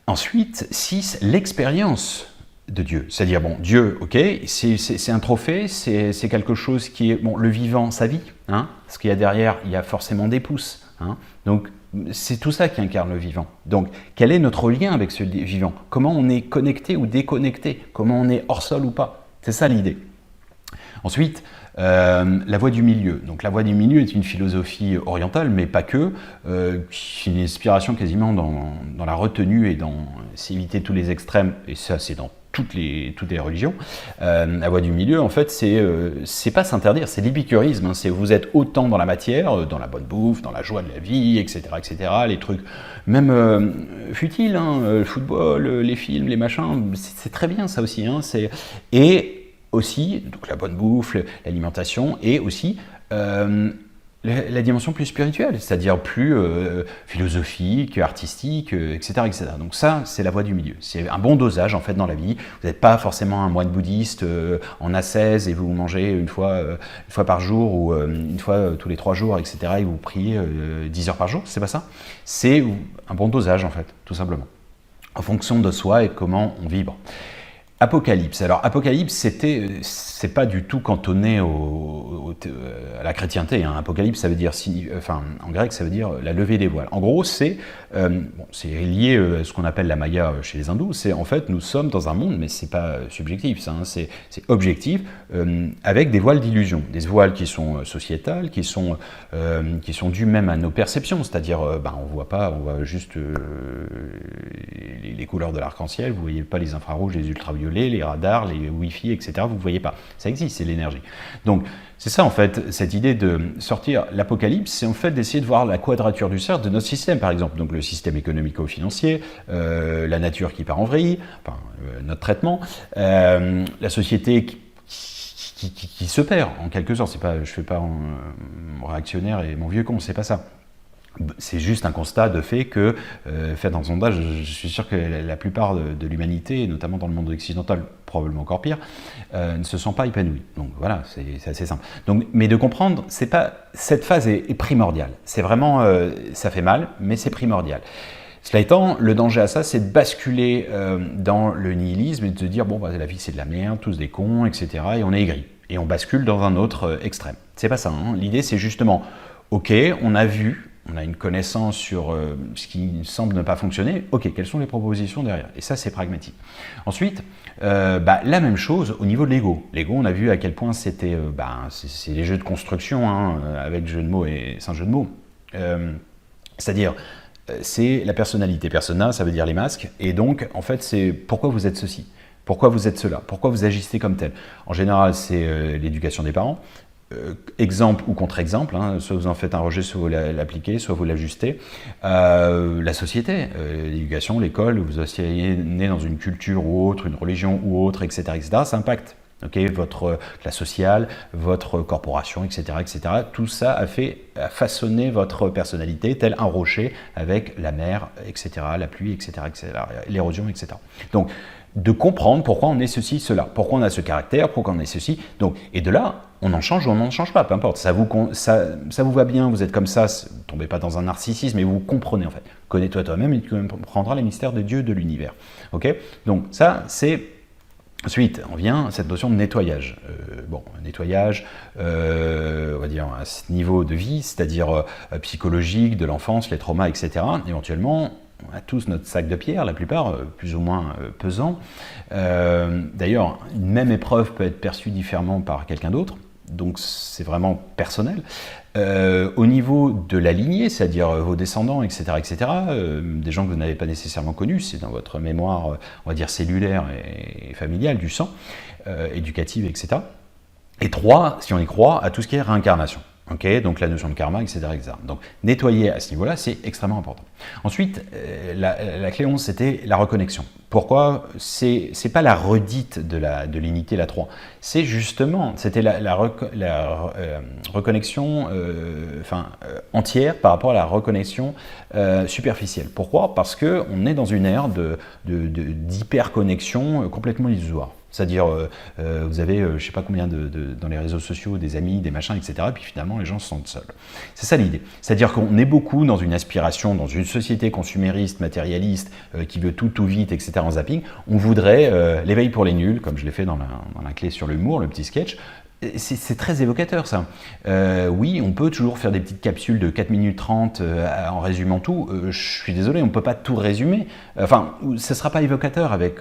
Ensuite, 6, l'expérience de Dieu, c'est-à-dire, bon, Dieu, ok, c'est un trophée, c'est quelque chose qui est, bon, le vivant, sa vie, hein, ce qu'il y a derrière, il y a forcément des pouces, hein, donc c'est tout ça qui incarne le vivant. Donc, quel est notre lien avec ce vivant? Comment on est connecté ou déconnecté? Comment on est hors sol ou pas? C'est ça l'idée. Ensuite, la voie du milieu. Donc, la voie du milieu est une philosophie orientale, mais pas que. Une inspiration quasiment dans la retenue et dans s'éviter tous les extrêmes. Et ça, c'est dans toutes les religions. La voie du milieu, en fait, c'est pas s'interdire, c'est l'épicurisme. Hein, c'est vous êtes autant dans la matière, dans la bonne bouffe, dans la joie de la vie, etc., etc. Les trucs, même futiles, hein, le football, les films, les machins, c'est très bien ça aussi. Hein, et aussi, donc la bonne bouffe, l'alimentation, et aussi la dimension plus spirituelle, c'est-à-dire plus philosophique, artistique, etc., etc. Donc ça, c'est la voie du milieu. C'est un bon dosage, en fait, dans la vie. Vous n'êtes pas forcément un moine bouddhiste en ascèse et vous mangez une fois par jour ou une fois tous les 3 jours, etc., et vous priez 10 heures par jour. C'est pas ça. C'est un bon dosage, en fait, tout simplement, en fonction de soi et de comment on vibre. Apocalypse. Alors, Apocalypse, c'est pas du tout cantonné à la chrétienté. Hein. Apocalypse, ça veut dire, en grec, ça veut dire la levée des voiles. En gros, c'est lié à ce qu'on appelle la Maya chez les hindous. C'est en fait, nous sommes dans un monde, mais c'est pas subjectif, ça, hein, c'est objectif, avec des voiles d'illusion, des voiles qui sont sociétales, qui sont dues même à nos perceptions. C'est-à-dire, on voit pas, on voit juste les couleurs de l'arc-en-ciel. Vous voyez pas les infrarouges, les ultraviolets, ultraviolets, les radars, les Wi-Fi, etc. Vous ne voyez pas. Ça existe, c'est l'énergie. Donc, c'est ça en fait, cette idée de sortir l'apocalypse, c'est en fait d'essayer de voir la quadrature du cercle de notre système, par exemple. Donc le système économico-financier, la nature qui part en vrille, enfin, notre traitement, la société qui se perd en quelque sorte. C'est pas, je fais pas mon réactionnaire et mon vieux con, c'est pas ça. C'est juste un constat de fait que, fait un sondage, je suis sûr que la plupart de l'humanité, notamment dans le monde occidental, probablement encore pire, ne se sent pas épanouie. Donc voilà, c'est assez simple. Donc, mais de comprendre, c'est pas, cette phase est primordiale. C'est vraiment, ça fait mal, mais c'est primordial. Cela étant, le danger à ça, c'est de basculer dans le nihilisme et de se dire, bon, bah, la vie c'est de la merde, tous des cons, etc. Et on est aigri. Et on bascule dans un autre extrême. C'est pas ça. Hein. L'idée, c'est justement, ok, on a vu, on a une connaissance sur ce qui semble ne pas fonctionner. Ok, quelles sont les propositions derrière? Et ça, c'est pragmatique. Ensuite, la même chose au niveau de l'ego. L'ego, on a vu à quel point c'était, c'est les jeux de construction, hein, avec jeu de mots et sans jeu de mots. C'est-à-dire, c'est la personnalité. Persona, ça veut dire les masques. Et donc, en fait, c'est pourquoi vous êtes ceci? Pourquoi vous êtes cela? Pourquoi vous agissez comme tel? En général, c'est l'éducation des parents. Exemple ou contre-exemple, hein, soit vous en faites un rejet, soit vous l'appliquez, soit vous l'ajustez. La société, l'éducation, l'école, vous soyez né dans une culture ou autre, une religion ou autre, etc., ça impacte. Okay, votre classe sociale, votre corporation, etc., etc. Tout ça a façonné votre personnalité, tel un rocher avec la mer, etc., la pluie, etc., l'érosion, etc. Donc, de comprendre pourquoi on est ceci, cela, pourquoi on a ce caractère, pourquoi on est ceci. Donc, et de là, on en change ou on n'en change pas, peu importe. Ça vous va bien, vous êtes comme ça, ne tombez pas dans un narcissisme, et vous comprenez en fait. Connais-toi toi-même et tu comprendras les mystères de Dieu, de l'univers. Okay, donc ça, c'est... Ensuite, on vient à cette notion de nettoyage. Nettoyage, on va dire à ce niveau de vie, c'est-à-dire psychologique, de l'enfance, les traumas, etc. Éventuellement, on a tous notre sac de pierre, la plupart plus ou moins pesant. D'ailleurs, une même épreuve peut être perçue différemment par quelqu'un d'autre, donc c'est vraiment personnel. Au niveau de la lignée, c'est-à-dire vos descendants, etc., des gens que vous n'avez pas nécessairement connus, c'est dans votre mémoire, on va dire, cellulaire et familiale, du sang, éducative, etc. Et 3, si on y croit, à tout ce qui est réincarnation. Okay, donc la notion de karma, etc., etc. Donc nettoyer à ce niveau-là, c'est extrêmement important. Ensuite, la clé 11, c'était la reconnexion. Pourquoi? C'est pas la redite de l'unité, la 3. C'est justement, c'était la reconnexion entière par rapport à la reconnexion superficielle. Pourquoi? Parce qu'on est dans une ère d'hyperconnexion complètement illusoire. C'est-à-dire, vous avez, je ne sais pas combien dans les réseaux sociaux, des amis, des machins, etc. Et puis finalement, les gens se sentent seuls. C'est ça l'idée. C'est-à-dire qu'on est beaucoup dans une aspiration, dans une société consumériste, matérialiste, qui veut tout vite, etc. en zapping. On voudrait l'éveil pour les nuls, comme je l'ai fait dans la clé sur l'humour, le petit sketch. C'est très évocateur ça. Oui, on peut toujours faire des petites capsules de 4 minutes 30 en résumant tout. Je suis désolé, on ne peut pas tout résumer. Enfin, ce ne sera pas évocateur avec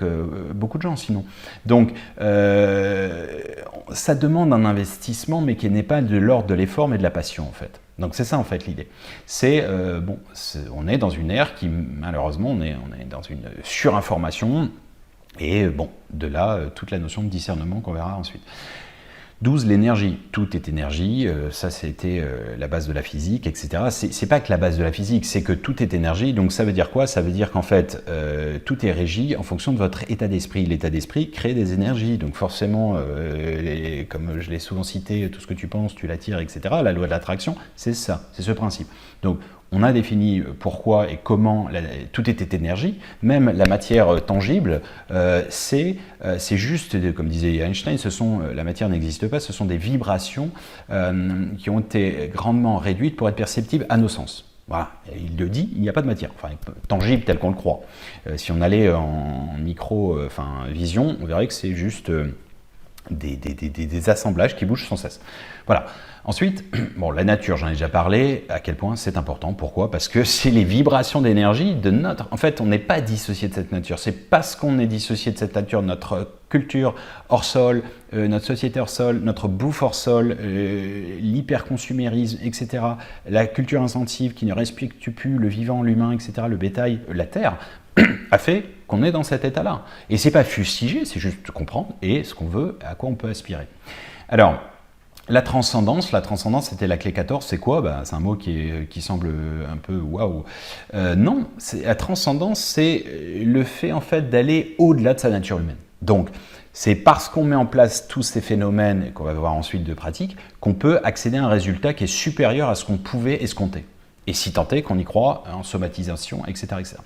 beaucoup de gens sinon. Donc, ça demande un investissement, mais qui n'est pas de l'ordre de l'effort, mais de la passion en fait. Donc c'est ça en fait l'idée. On est dans une ère qui malheureusement, on est dans une surinformation et de là toute la notion de discernement qu'on verra ensuite. 12, l'énergie. Tout est énergie, ça c'était la base de la physique, etc. C'est pas que la base de la physique, c'est que tout est énergie. Donc ça veut dire quoi? Ça veut dire qu'en fait, tout est régi en fonction de votre état d'esprit. L'état d'esprit crée des énergies. Donc forcément, comme je l'ai souvent cité, tout ce que tu penses, tu l'attires, etc. La loi de l'attraction, c'est ça, c'est ce principe. Donc on a défini pourquoi et comment tout était énergie, même la matière tangible, c'est juste, comme disait Einstein, la matière n'existe pas, ce sont des vibrations qui ont été grandement réduites pour être perceptibles à nos sens. Voilà, il le dit, il n'y a pas de matière, enfin tangible tel qu'on le croit. Si on allait en vision, on verrait que c'est juste des assemblages qui bougent sans cesse. Voilà. Ensuite, la nature, j'en ai déjà parlé, à quel point c'est important. Pourquoi? Parce que c'est les vibrations d'énergie de notre... En fait, on n'est pas dissocié de cette nature. C'est parce qu'on est dissocié de cette nature, notre culture hors sol, notre société hors sol, notre bouffe hors sol, l'hyperconsumérisme, etc., la culture incentive qui ne respecte plus le vivant, l'humain, etc., le bétail, la terre, a fait qu'on est dans cet état-là. Et c'est pas fustiger, c'est juste comprendre et ce qu'on veut, à quoi on peut aspirer. Alors, la transcendance c'était la clé 14, c'est quoi? C'est un mot qui semble un peu waouh. Non, la transcendance, c'est le fait en fait d'aller au-delà de sa nature humaine. Donc, c'est parce qu'on met en place tous ces phénomènes, qu'on va voir ensuite de pratique, qu'on peut accéder à un résultat qui est supérieur à ce qu'on pouvait escompter. Et si tant est qu'on y croit en somatisation, etc., etc.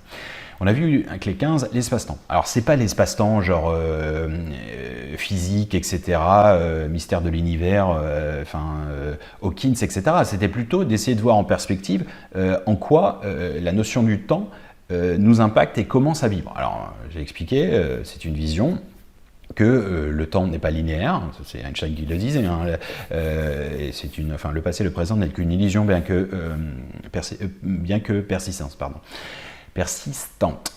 On a vu avec les 15 l'espace-temps. Alors, c'est pas l'espace-temps genre physique, etc., mystère de l'univers, Hawkins, etc. C'était plutôt d'essayer de voir en perspective en quoi la notion du temps nous impacte et comment ça vibre. Alors, j'ai expliqué, c'est une vision que le temps n'est pas linéaire, c'est Einstein qui le disait, hein, le passé et le présent n'est qu'une illusion bien que persistante.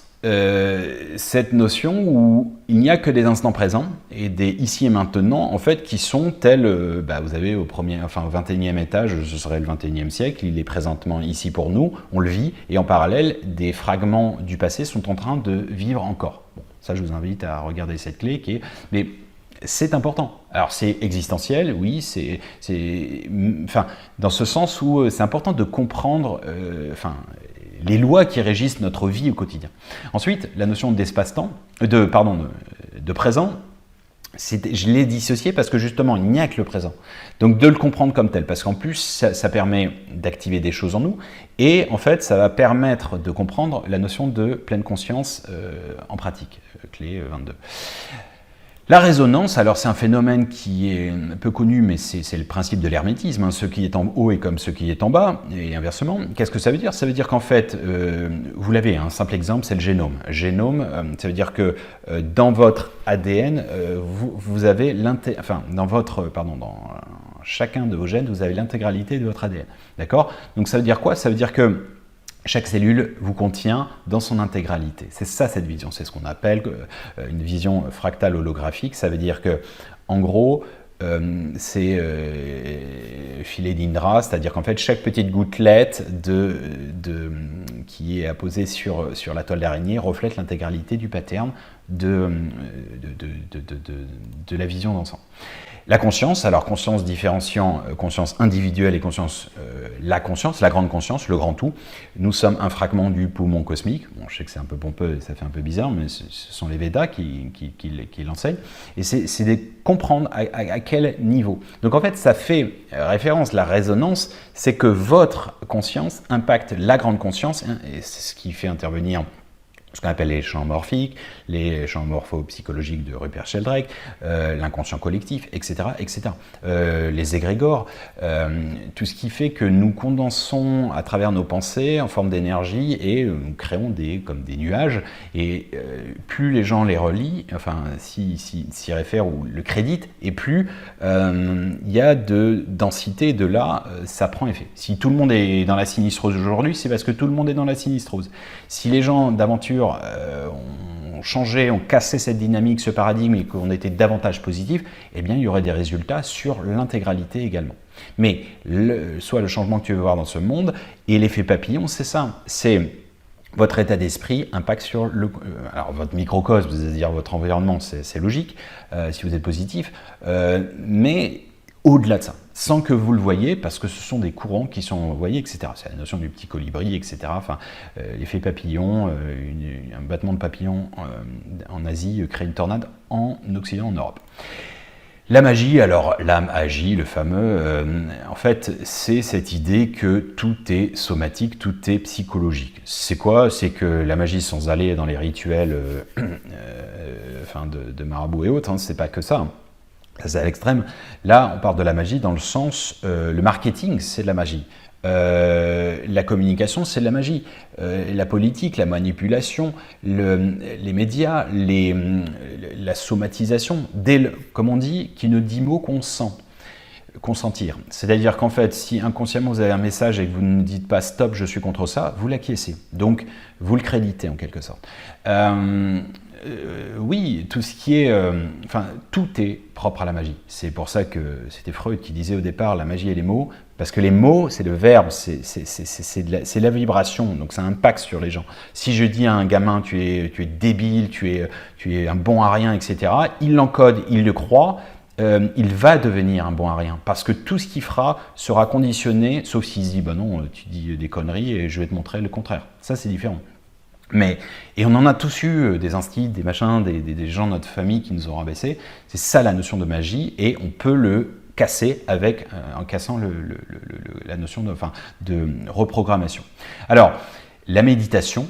Cette notion où il n'y a que des instants présents et des ici et maintenant, en fait, qui sont tels, vous avez au 21e étage, ce serait le 21e siècle, il est présentement ici pour nous, on le vit, et en parallèle, des fragments du passé sont en train de vivre encore. Bon, ça, je vous invite à regarder cette clé qui est... Mais c'est important. Alors, c'est existentiel, oui, dans ce sens où c'est important de comprendre... les lois qui régissent notre vie au quotidien. Ensuite, la notion d'espace-temps, de présent, je l'ai dissocié parce que justement, il n'y a que le présent. Donc de le comprendre comme tel, parce qu'en plus, ça permet d'activer des choses en nous, et en fait, ça va permettre de comprendre la notion de pleine conscience en pratique, clé 22. La résonance, alors c'est un phénomène qui est peu connu, mais c'est le principe de l'hermétisme. Hein. Ce qui est en haut est comme ce qui est en bas, et inversement. Qu'est-ce que ça veut dire? Ça veut dire qu'en fait, vous l'avez, un simple exemple, c'est le génome. Génome, ça veut dire que dans votre ADN, vous avez dans chacun de vos gènes, vous avez l'intégralité de votre ADN. D'accord? Donc ça veut dire quoi? Ça veut dire que chaque cellule vous contient dans son intégralité. C'est ça cette vision, c'est ce qu'on appelle une vision fractale holographique. Ça veut dire que, en gros, c'est filet d'Indra, c'est-à-dire qu'en fait chaque petite gouttelette qui est apposée sur la toile d'araignée reflète l'intégralité du pattern de la vision d'ensemble. La conscience, alors conscience différenciant conscience individuelle et conscience, la grande conscience, le grand tout. Nous sommes un fragment du poumon cosmique. Bon, je sais que c'est un peu pompeux et ça fait un peu bizarre, mais ce sont les Védas qui l'enseignent. Et c'est de comprendre à quel niveau. Donc en fait, ça fait référence, la résonance, c'est que votre conscience impacte la grande conscience, hein, et c'est ce qui fait intervenir ce qu'on appelle les champs morphiques, les champs morpho-psychologiques de Rupert Sheldrake, l'inconscient collectif, etc., etc. Les égrégores, tout ce qui fait que nous condensons à travers nos pensées en forme d'énergie et nous créons comme des nuages. Et plus les gens les relient, enfin s'y réfèrent ou le créditent, et plus il y a de densité, de là, ça prend effet. Si tout le monde est dans la sinistrose aujourd'hui, c'est parce que tout le monde est dans la sinistrose. Si les gens d'aventure ont changé, ont cassé cette dynamique, ce paradigme et qu'on était davantage positif, eh bien il y aurait des résultats sur l'intégralité également. Mais soit le changement que tu veux voir dans ce monde et l'effet papillon, c'est ça, c'est votre état d'esprit impacte sur alors votre microcosme, c'est-à-dire votre environnement, c'est logique si vous êtes positif, mais au-delà de ça, sans que vous le voyez, parce que ce sont des courants qui sont envoyés, etc. C'est la notion du petit colibri, etc. Enfin, l'effet papillon, un battement de papillon en Asie crée une tornade en Occident, en Europe. La magie, alors l'âme agit, le fameux, en fait, c'est cette idée que tout est somatique, tout est psychologique. C'est quoi? C'est que la magie, sans aller dans les rituels de marabout et autres, hein, c'est pas que ça. C'est à l'extrême. Là, on parle de la magie dans le sens, le marketing, c'est de la magie. La communication, c'est de la magie. La politique, la manipulation, les médias, la somatisation, comme on dit, qui ne dit mot qu'on sent. Consentir. C'est-à-dire qu'en fait, si inconsciemment vous avez un message et que vous ne dites pas « stop, je suis contre ça », vous l'acquiescez. Donc, vous le créditez en quelque sorte. Oui, tout ce qui est, tout est propre à la magie. C'est pour ça que c'était Freud qui disait au départ la magie et les mots, parce que les mots, c'est le verbe, c'est la vibration, donc ça impacte sur les gens. Si je dis à un gamin tu es débile, tu es un bon à rien, etc., il l'encode, il le croit. Il va devenir un bon à rien parce que tout ce qu'il fera sera conditionné, sauf s'il se dit bah non, tu dis des conneries et je vais te montrer le contraire. Ça, c'est différent. Et on en a tous eu des instits, des machins, des gens de notre famille qui nous ont rabaissés. C'est ça la notion de magie et on peut le casser en cassant la notion de reprogrammation. Alors, la méditation,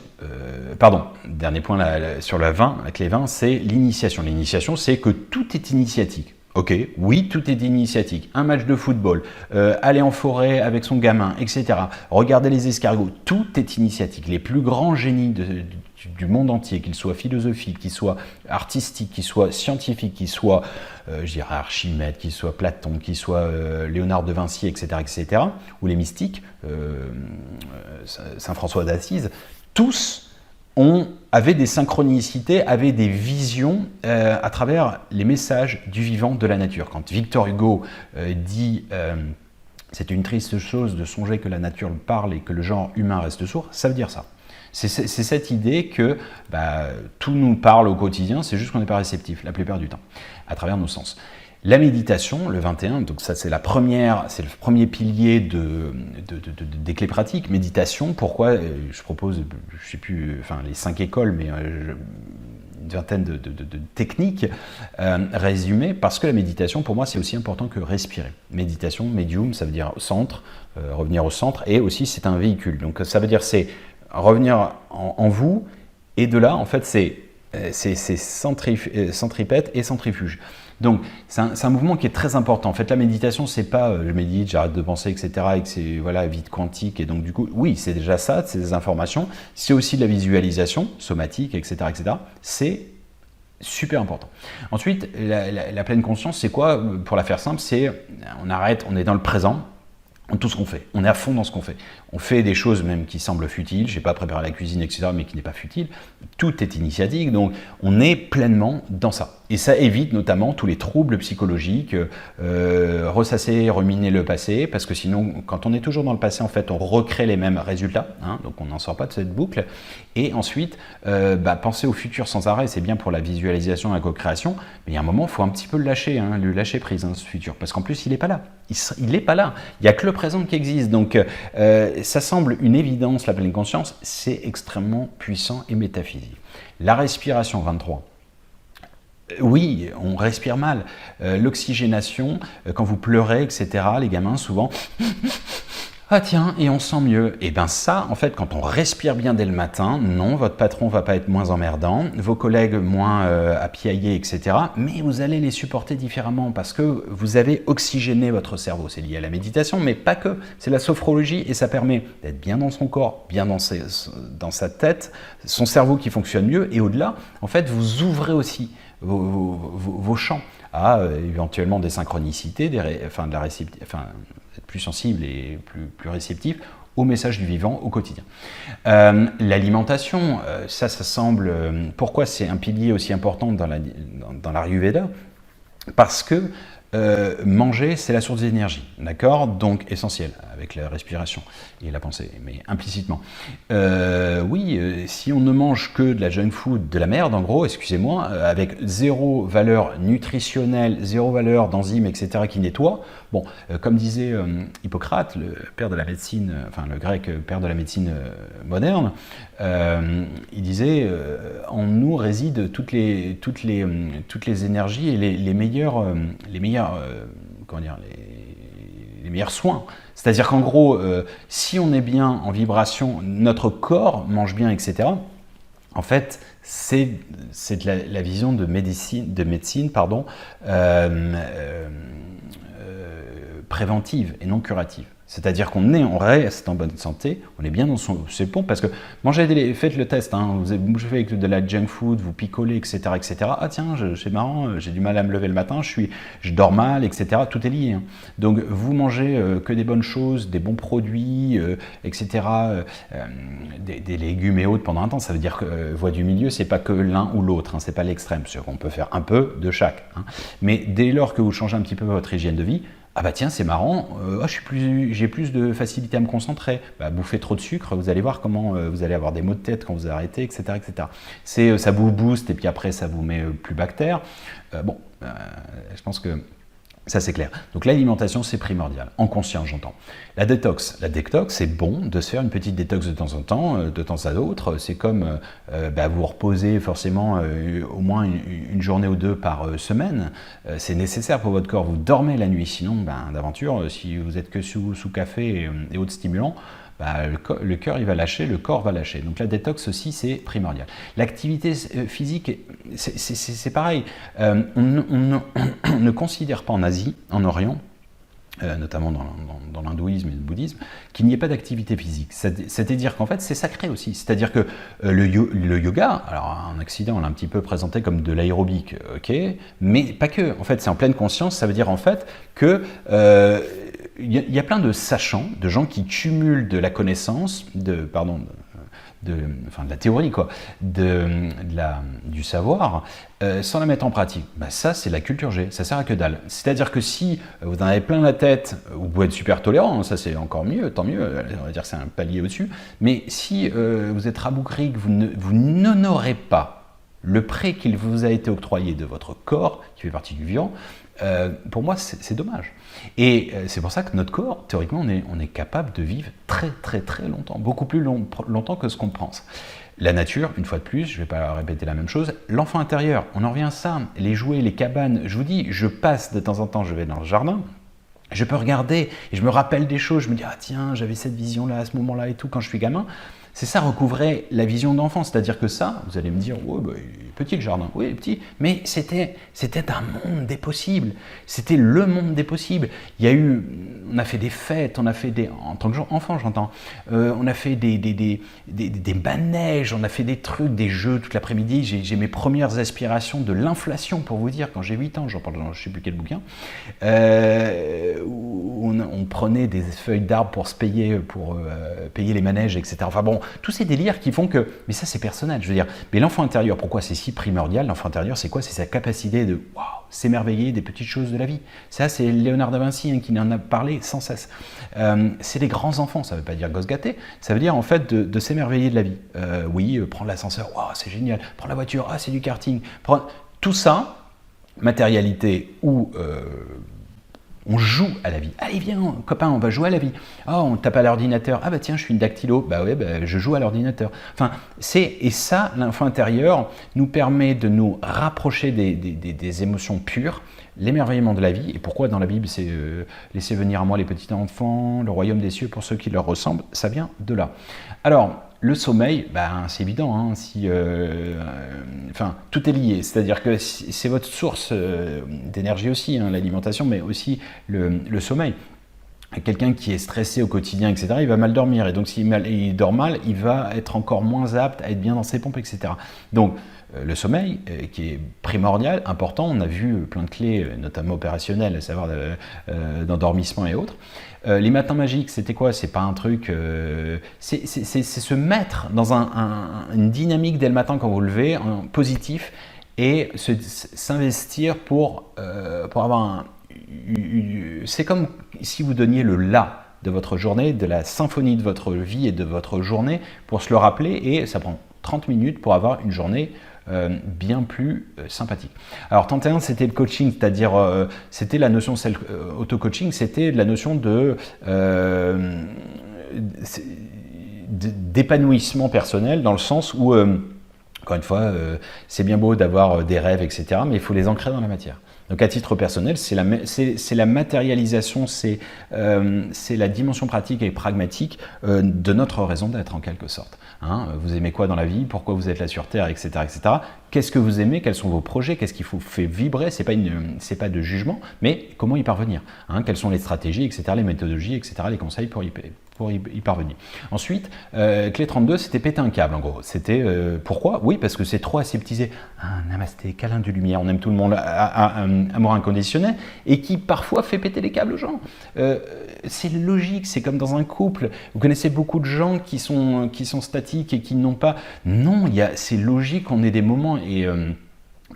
dernier point sur la clé 20, c'est l'initiation. L'initiation, c'est que tout est initiatique. Ok, oui, tout est initiatique. Un match de football, aller en forêt avec son gamin, etc. Regarder les escargots, tout est initiatique. Les plus grands génies du monde entier, qu'ils soient philosophiques, qu'ils soient artistiques, qu'ils soient scientifiques, qu'ils soient, je dirais, Archimède, qu'ils soient Platon, qu'ils soient Léonard de Vinci, etc., ou les mystiques, Saint François d'Assise, tous avaient des synchronicités, avaient des visions à travers les messages du vivant de la nature. Quand Victor Hugo dit c'est une triste chose de songer que la nature parle et que le genre humain reste sourd, ça veut dire ça. C'est cette idée que tout nous parle au quotidien, c'est juste qu'on n'est pas réceptif la plupart du temps, à travers nos sens. La méditation, le 21, donc ça c'est le premier pilier des clés pratiques. Méditation, pourquoi je propose, je sais plus, les 5 écoles, mais une vingtaine de techniques résumées, parce que la méditation, pour moi, c'est aussi important que respirer. Méditation, médium, ça veut dire au centre, revenir au centre, et aussi c'est un véhicule. Donc ça veut dire c'est revenir en vous, et de là, en fait, c'est centripète et centrifuge. Donc, c'est un mouvement qui est très important. En fait, la méditation, c'est pas je médite, j'arrête de penser, etc., et que c'est vide quantique. Et donc, du coup, oui, c'est déjà ça, c'est des informations. C'est aussi de la visualisation somatique, etc., etc. C'est super important. Ensuite, la pleine conscience, c'est quoi? Pour la faire simple, c'est on est dans le présent. Tout ce qu'on fait, on est à fond dans ce qu'on fait. On fait des choses même qui semblent futiles, je n'ai pas préparé la cuisine, etc., mais qui n'est pas futile. Tout est initiatique, donc on est pleinement dans ça. Et ça évite notamment tous les troubles psychologiques, ressasser, ruminer le passé, parce que sinon, quand on est toujours dans le passé, en fait, on recrée les mêmes résultats, donc on n'en sort pas de cette boucle. Et ensuite, penser au futur sans arrêt, c'est bien pour la visualisation et la co-création, mais il y a un moment, il faut un petit peu le lâcher prise, ce futur, parce qu'en plus, il n'est pas là. Il n'est pas là. Il n'y a que le présent qui existe. Donc, ça semble une évidence, la pleine conscience, c'est extrêmement puissant et métaphysique. La respiration, 23. Oui, on respire mal. L'oxygénation, quand vous pleurez, etc., les gamins, souvent... Ah tiens, et on sent mieux. Et bien ça, en fait, quand on respire bien dès le matin, non, votre patron va pas être moins emmerdant, vos collègues moins apiaillés, etc. Mais vous allez les supporter différemment parce que vous avez oxygéné votre cerveau. C'est lié à la méditation, mais pas que. C'est la sophrologie et ça permet d'être bien dans son corps, bien dans sa tête, son cerveau qui fonctionne mieux. Et au-delà, en fait, vous ouvrez aussi vos champs à éventuellement des synchronicités, être plus sensible et plus réceptif au message du vivant au quotidien. L'alimentation, ça semble... pourquoi c'est un pilier aussi important dans l'Ayurveda? Parce que manger, c'est la source d'énergie, d'accord? Donc essentiel, avec la respiration et la pensée, mais implicitement. Si on ne mange que de la junk food, de la merde en gros, excusez-moi, avec zéro valeur nutritionnelle, zéro valeur d'enzymes, etc., qui nettoient, comme disait Hippocrate, le père de la médecine, le grec père de la médecine moderne, il disait en nous résident toutes les énergies et les meilleurs soins. C'est-à-dire qu'en gros, si on est bien en vibration, notre corps mange bien, etc. En fait, c'est de la vision de médecine, préventive et non curative. C'est-à-dire on reste en bonne santé, on est bien dans ses pompes, parce que faites le test, hein, vous bougez avec de la junk food, vous picolez, etc., etc. Ah tiens, c'est marrant, j'ai du mal à me lever le matin, je dors mal, etc. Tout est lié. Hein. Donc vous mangez que des bonnes choses, des bons produits, etc., des légumes et autres pendant un temps. Ça veut dire que voie du milieu, c'est pas que l'un ou l'autre, hein, c'est pas l'extrême. On peut faire un peu de chaque. Hein. Mais dès lors que vous changez un petit peu votre hygiène de vie, ah bah tiens, c'est marrant, j'ai plus de facilité à me concentrer. Bah, bouffez trop de sucre, vous allez voir comment vous allez avoir des maux de tête quand vous arrêtez, etc. etc. Ça vous booste et puis après ça vous met plus bactère. Je pense que ça c'est clair. Donc l'alimentation c'est primordial, en conscience j'entends. La détox, c'est bon de se faire une petite détox de temps en temps, de temps à autre. C'est comme vous reposez forcément au moins une journée ou deux par semaine. C'est nécessaire pour votre corps, vous dormez la nuit, sinon d'aventure, si vous êtes que sous café et autres stimulants, le cœur il va lâcher, le corps va lâcher. Donc la détox aussi c'est primordial. L'activité physique, c'est pareil. On ne considère pas en Asie, en Orient, notamment dans l'hindouisme et le bouddhisme, qu'il n'y ait pas d'activité physique. C'est-à-dire qu'en fait, c'est sacré aussi. C'est-à-dire que le yoga, alors en Occident, on l'a un petit peu présenté comme de l'aérobic, ok, mais pas que. En fait, c'est en pleine conscience. Ça veut dire en fait que il y a plein de sachants, de gens qui cumulent de la connaissance, de la théorie, quoi, du savoir, sans la mettre en pratique. Ça, c'est la culture G, ça sert à que dalle. C'est-à-dire que si vous en avez plein la tête, vous pouvez être super tolérant, ça c'est encore mieux, tant mieux, on va dire que c'est un palier au-dessus, mais si vous êtes rabougri, que vous n'honorez pas le prêt qu'il vous a été octroyé de votre corps, qui fait partie du vivant, pour moi, c'est dommage. Et c'est pour ça que notre corps, théoriquement, on est capable de vivre très très très longtemps, beaucoup plus longtemps que ce qu'on pense. La nature, une fois de plus, je ne vais pas répéter la même chose, l'enfant intérieur, on en revient à ça, les jouets, les cabanes, je vous dis, je passe de temps en temps, je vais dans le jardin, je peux regarder et je me rappelle des choses, je me dis, ah tiens, j'avais cette vision-là à ce moment-là et tout quand je suis gamin. C'est ça, recouvrer la vision d'enfant, c'est-à-dire que ça, vous allez me dire, oh, il est petit le jardin, oui, il est petit, mais c'était un monde des possibles, c'était le monde des possibles. On a fait des fêtes, en tant qu'enfant j'entends, on a fait des manèges, on a fait des trucs, des jeux toute l'après-midi, j'ai mes premières aspirations de l'inflation, pour vous dire, quand j'ai 8 ans, j'en parle dans je ne sais plus quel bouquin, où on prenait des feuilles d'arbres pour se payer, payer les manèges, etc. Enfin bon, tous ces délires qui font que, mais ça c'est personnel, je veux dire, mais l'enfant intérieur, pourquoi c'est si primordial? L'enfant intérieur, c'est quoi? C'est sa capacité de s'émerveiller des petites choses de la vie. Ça, c'est Léonard de Vinci qui en a parlé sans cesse. C'est les grands enfants, ça ne veut pas dire gosse gâté, ça veut dire en fait de s'émerveiller de la vie. Prendre l'ascenseur, c'est génial, prendre la voiture, c'est du karting, tout ça, matérialité ou on joue à la vie. Allez, viens, copain, on va jouer à la vie. On tape à l'ordinateur. Tiens, je suis une dactylo. Je joue à l'ordinateur. Enfin, et ça, l'enfant intérieur nous permet de nous rapprocher des émotions pures, l'émerveillement de la vie. Et pourquoi dans la Bible, c'est laissez venir à moi les petits enfants, le royaume des cieux pour ceux qui leur ressemblent. Ça vient de là. Alors, le sommeil, c'est évident, hein, tout est lié, c'est-à-dire que c'est votre source d'énergie aussi, hein, l'alimentation, mais aussi le sommeil. Quelqu'un qui est stressé au quotidien, etc., il va mal dormir, et donc s'il dort mal, il va être encore moins apte à être bien dans ses pompes, etc. Donc, le sommeil, qui est primordial, important, on a vu plein de clés, notamment opérationnelles, à savoir d'endormissement et autres. Les matins magiques, c'était quoi? C'est pas un truc... c'est se mettre dans une dynamique dès le matin quand vous vous levez, en positif, et s'investir pour avoir c'est comme si vous donniez le la de votre journée, de la symphonie de votre vie et de votre journée, pour se le rappeler, et ça prend 30 minutes pour avoir une journée bien plus sympathique. Alors 31, c'était le coaching, c'est-à-dire c'était la notion auto-coaching, c'était la notion d'épanouissement personnel, dans le sens où, encore une fois, c'est bien beau d'avoir des rêves, etc., mais il faut les ancrer dans la matière. Donc à titre personnel, c'est la matérialisation, c'est la dimension pratique et pragmatique de notre raison d'être, en quelque sorte. Vous aimez quoi dans la vie? Pourquoi vous êtes là sur Terre, etc., etc. qu'est-ce que vous aimez, quels sont vos projets, qu'est-ce qui vous fait vibrer, c'est pas de jugement, mais comment y parvenir, hein, quelles sont les stratégies, etc., les méthodologies, etc., les conseils pour y parvenir. Ensuite, clé 32, c'était péter un câble en gros. C'était pourquoi? Oui, parce que c'est trop aseptisé. Namasté, câlin de lumière, on aime tout le monde, amour inconditionnel, et qui parfois fait péter les câbles aux gens. C'est logique, c'est comme dans un couple. Vous connaissez beaucoup de gens qui sont statiques et qui n'ont pas... Non, c'est logique, on ait des moments et...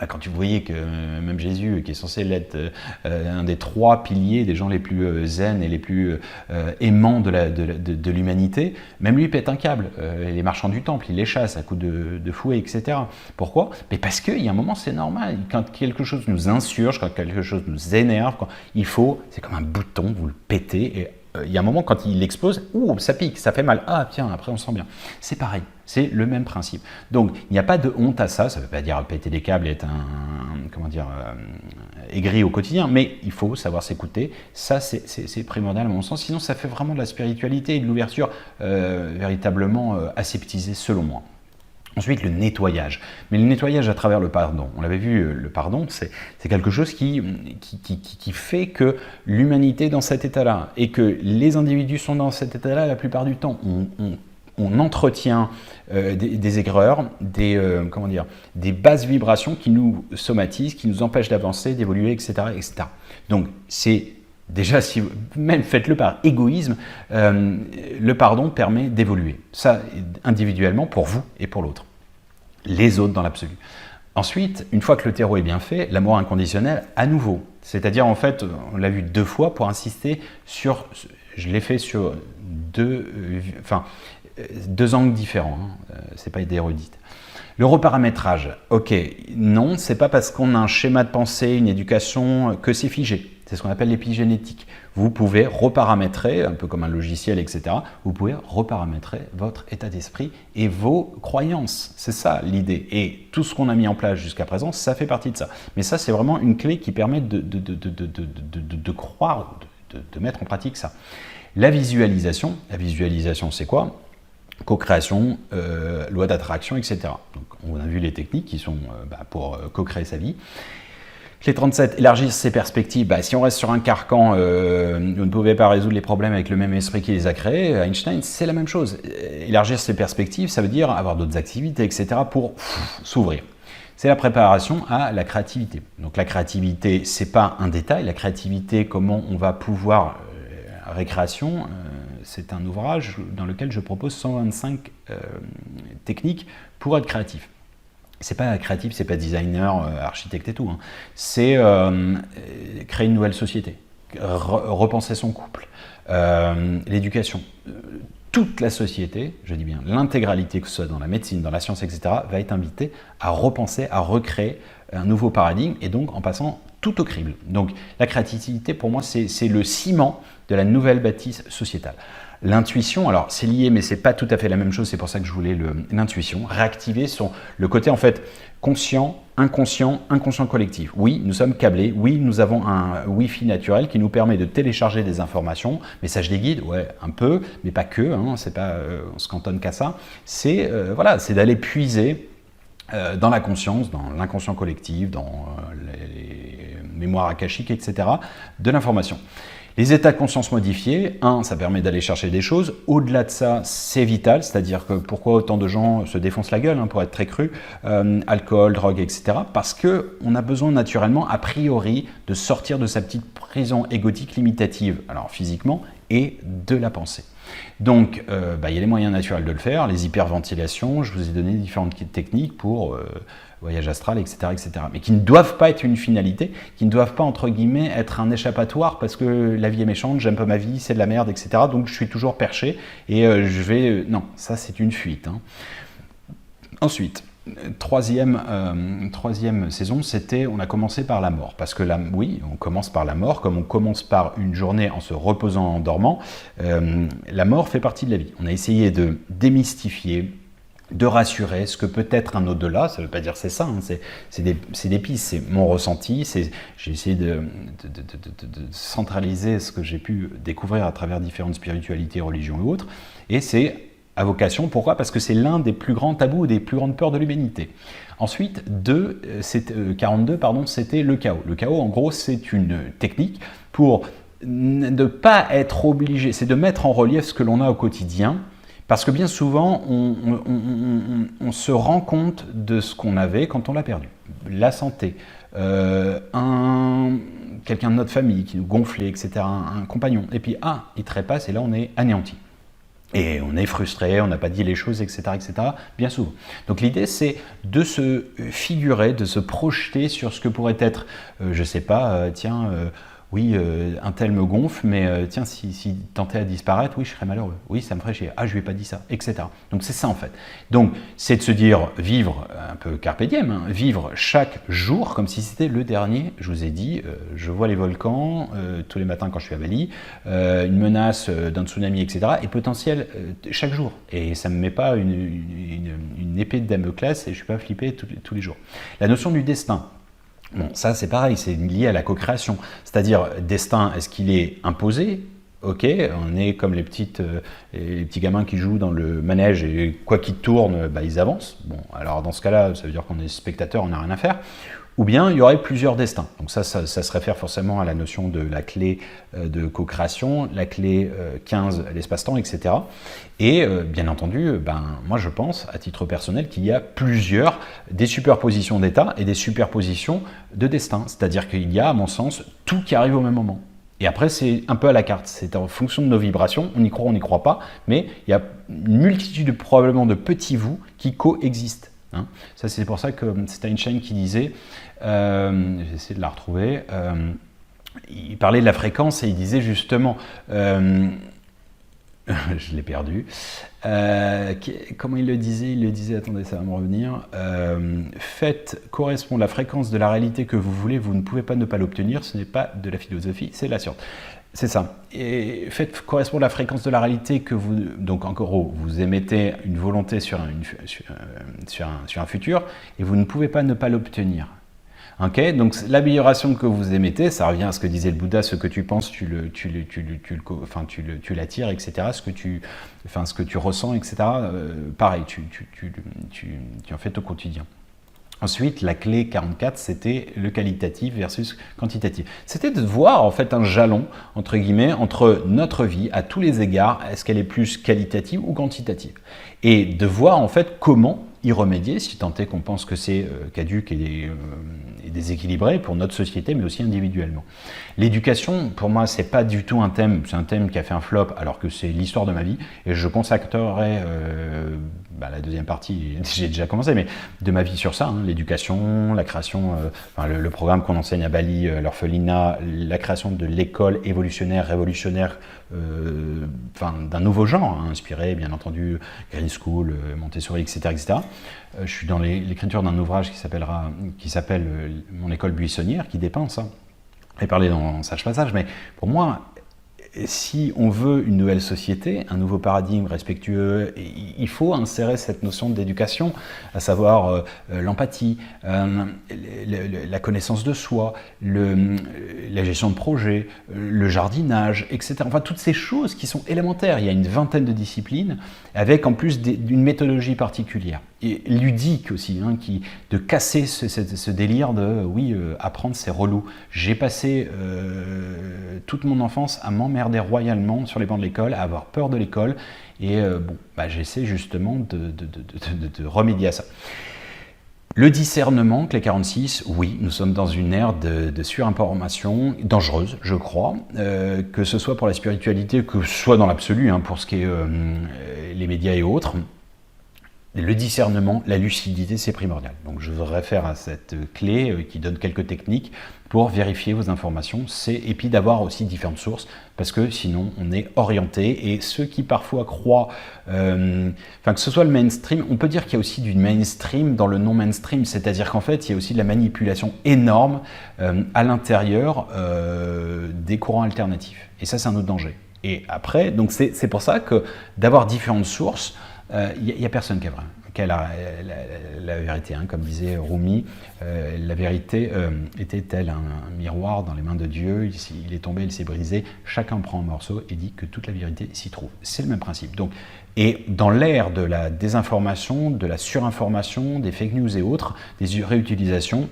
quand vous voyez que même Jésus, qui est censé être un des 3 piliers des gens les plus zen et les plus aimants de l'humanité, même lui pète un câble. Les marchands du temple, il les chasse à coups de fouet, etc. Pourquoi? Mais parce qu'il y a un moment, c'est normal. Quand quelque chose nous insurge, quand quelque chose nous énerve, c'est comme un bouton, vous le pétez et il y a un moment, quand il explose, ça pique, ça fait mal. Ah tiens, après on sent bien. C'est pareil, c'est le même principe. Donc, il n'y a pas de honte à ça. Ça ne veut pas dire péter des câbles et être aigri au quotidien, mais il faut savoir s'écouter. Ça, c'est primordial à mon sens. Sinon, ça fait vraiment de la spiritualité et de l'ouverture véritablement aseptisée, selon moi. Ensuite, le nettoyage. Mais le nettoyage à travers le pardon. On l'avait vu, le pardon, c'est quelque chose qui fait que l'humanité est dans cet état-là et que les individus sont dans cet état-là la plupart du temps. On entretient des aigreurs, des basses vibrations qui nous somatisent, qui nous empêchent d'avancer, d'évoluer, etc., etc. Donc, c'est... Déjà, si vous même faites-le par égoïsme, le pardon permet d'évoluer. Ça, individuellement, pour vous et pour l'autre. Les autres dans l'absolu. Ensuite, une fois que le terreau est bien fait, l'amour inconditionnel à nouveau. C'est-à-dire, en fait, on l'a vu 2 fois pour insister sur... Je l'ai fait sur 2 angles différents. C'est pas d'érudite. Le reparamétrage, ok, non, c'est pas parce qu'on a un schéma de pensée, une éducation, que c'est figé. C'est ce qu'on appelle l'épigénétique. Vous pouvez reparamétrer, un peu comme un logiciel, etc. Vous pouvez reparamétrer votre état d'esprit et vos croyances. C'est ça l'idée. Et tout ce qu'on a mis en place jusqu'à présent, ça fait partie de ça. Mais ça, c'est vraiment une clé qui permet de croire, de mettre en pratique ça. La visualisation, c'est quoi? Co-création, loi d'attraction, etc. Donc, on a vu les techniques qui sont pour co-créer sa vie. Clé 37, élargir ses perspectives. Si on reste sur un carcan, vous ne pouvez pas résoudre les problèmes avec le même esprit qui les a créés. Einstein, c'est la même chose. Élargir ses perspectives, ça veut dire avoir d'autres activités, etc. pour s'ouvrir. C'est la préparation à la créativité. Donc la créativité, c'est pas un détail. La créativité, comment on va pouvoir... récréation, c'est un ouvrage dans lequel je propose 125 techniques pour être créatif. C'est pas créatif, c'est pas designer, architecte et tout. Hein. C'est créer une nouvelle société, repenser son couple, l'éducation. Toute la société, je dis bien l'intégralité, que ce soit dans la médecine, dans la science, etc., va être invitée à repenser, à recréer un nouveau paradigme et donc en passant tout au crible. Donc la créativité, pour moi, c'est le ciment de la nouvelle bâtisse sociétale. L'intuition, alors c'est lié, mais c'est pas tout à fait la même chose, c'est pour ça que je voulais l'intuition, réactiver le côté en fait conscient, inconscient collectif. Oui, nous sommes câblés, oui, nous avons un Wi-Fi naturel qui nous permet de télécharger des informations, messages des guides, ouais, un peu, mais pas que, hein, c'est pas, on se cantonne qu'à ça, c'est d'aller puiser dans la conscience, dans l'inconscient collectif, dans les mémoires akashiques, etc., de l'information. Les états de conscience modifiés, ça permet d'aller chercher des choses. Au-delà de ça, c'est vital, c'est-à-dire que pourquoi autant de gens se défoncent la gueule, pour être très cru, alcool, drogue, etc. Parce qu'on a besoin naturellement, a priori, de sortir de sa petite prison égotique limitative, alors physiquement, et de la pensée. Donc, il y a les moyens naturels de le faire, les hyperventilations, je vous ai donné différentes techniques pour voyage astral, etc., etc. Mais qui ne doivent pas être une finalité, qui ne doivent pas, entre guillemets, être un échappatoire parce que la vie est méchante, j'aime pas ma vie, c'est de la merde, etc. Donc je suis toujours perché et je vais... non, ça c'est une fuite. Hein. Ensuite, troisième saison, on a commencé par la mort. Parce que oui, on commence par la mort, comme on commence par une journée en se reposant, en dormant. La mort fait partie de la vie. On a essayé de démystifier, de rassurer ce que peut être un au-delà. Ça ne veut pas dire c'est ça, hein, c'est des pistes, c'est mon ressenti, j'ai essayé de centraliser ce que j'ai pu découvrir à travers différentes spiritualités, religions et autres, et c'est à vocation. Pourquoi? Parce que c'est l'un des plus grands tabous, des plus grandes peurs de l'humanité. Ensuite, 42, c'était le chaos. Le chaos, en gros, c'est une technique pour ne pas être obligé, c'est de mettre en relief ce que l'on a au quotidien, parce que bien souvent, on se rend compte de ce qu'on avait quand on l'a perdu. La santé, quelqu'un de notre famille qui nous gonflait, etc., un compagnon, et puis, il trépasse, et là, on est anéanti. Et on est frustré, on n'a pas dit les choses, etc., bien souvent. Donc l'idée, c'est de se figurer, de se projeter sur ce que pourrait être, je sais pas, oui, un tel me gonfle, mais tiens, si tentait à disparaître, oui, je serais malheureux. Oui, ça me ferait chier. Je lui ai pas dit ça, etc. Donc c'est ça en fait. Donc c'est de se dire, vivre un peu carpe diem, hein, vivre chaque jour comme si c'était le dernier. Je vous ai dit, je vois les volcans tous les matins quand je suis à Bali, une menace d'un tsunami, etc. est potentielle chaque jour. Et ça me met pas une épée de Damoclès et je suis pas flippé tous les jours. La notion du destin. Bon, ça c'est pareil, c'est lié à la co-création. C'est-à-dire, destin, est-ce qu'il est imposé? Ok, on est comme les petits gamins qui jouent dans le manège et quoi qu'ils tournent, ils avancent. Bon, alors dans ce cas-là, ça veut dire qu'on est spectateur, on n'a rien à faire. Ou bien il y aurait plusieurs destins. Donc ça se réfère forcément à la notion de la clé de co-création, la clé 15, l'espace-temps, etc. Et bien entendu, moi je pense, à titre personnel, qu'il y a des superpositions d'états et des superpositions de destin. C'est-à-dire qu'il y a, à mon sens, tout qui arrive au même moment. Et après, c'est un peu à la carte. C'est en fonction de nos vibrations. On y croit, on n'y croit pas. Mais il y a une multitude probablement de petits vous qui coexistent. Ça, c'est pour ça que c'était Einstein qui disait, j'essaie de la retrouver, il parlait de la fréquence et il disait justement, je l'ai perdu, comment il le disait? Il le disait, attendez, ça va me revenir, faites correspondre la fréquence de la réalité que vous voulez, vous ne pouvez pas ne pas l'obtenir, ce n'est pas de la philosophie, c'est la science. C'est ça. Et faites correspondre la fréquence de la réalité que vous... Donc en gros, vous émettez une volonté sur un futur et vous ne pouvez pas ne pas l'obtenir. Okay, donc l'amélioration que vous émettez, ça revient à ce que disait le Bouddha, ce que tu penses, tu l'attires, etc. Ce que tu ressens, etc. Pareil, tu en fais au quotidien. Ensuite, la clé 44, c'était le qualitatif versus quantitatif. C'était de voir en fait un jalon, entre guillemets, entre notre vie à tous les égards, est-ce qu'elle est plus qualitative ou quantitative? Et de voir en fait comment y remédier, si tant est qu'on pense que c'est caduc et déséquilibré pour notre société, mais aussi individuellement. L'éducation, pour moi, c'est pas du tout un thème, c'est un thème qui a fait un flop, alors que c'est l'histoire de ma vie, et je consacrerai la deuxième partie, j'ai déjà commencé, mais de ma vie sur ça, l'éducation, la création, le programme qu'on enseigne à Bali, l'orphelinat, la création de l'école évolutionnaire, révolutionnaire, d'un nouveau genre, inspiré bien entendu Green School, Montessori, etc. Je suis dans l'écriture d'un ouvrage qui s'appelle Mon école buissonnière, qui dépeint ça. Et parler dans Sage Passage, mais pour moi, si on veut une nouvelle société, un nouveau paradigme respectueux, il faut insérer cette notion d'éducation, à savoir l'empathie, la connaissance de soi, la gestion de projet, le jardinage, etc. Enfin, toutes ces choses qui sont élémentaires. Il y a une vingtaine de disciplines, avec en plus d'une méthodologie particulière. Et ludique aussi, de casser ce délire de apprendre c'est relou. J'ai passé toute mon enfance à m'emmerder royalement sur les bancs de l'école, à avoir peur de l'école, et j'essaie justement de remédier à ça. Le discernement, clé 46, oui, nous sommes dans une ère de surinformation dangereuse, je crois, que ce soit pour la spiritualité, que ce soit dans l'absolu, pour ce qui est les médias et autres. Le discernement, la lucidité, c'est primordial. Donc je voudrais faire à cette clé qui donne quelques techniques pour vérifier vos informations, et puis d'avoir aussi différentes sources, parce que sinon on est orienté, et ceux qui parfois croient, que ce soit le mainstream, on peut dire qu'il y a aussi du mainstream dans le non-mainstream, c'est-à-dire qu'en fait il y a aussi de la manipulation énorme à l'intérieur des courants alternatifs, et ça c'est un autre danger. Et après, donc c'est pour ça que d'avoir différentes sources, il n'y a personne qui qu'est la vérité, hein. Comme disait Rumi, la vérité était telle un miroir dans les mains de Dieu, il est tombé, il s'est brisé, chacun prend un morceau et dit que toute la vérité s'y trouve. C'est le même principe. Donc, et dans l'ère de la désinformation, de la surinformation, des fake news et autres, des réutilisations,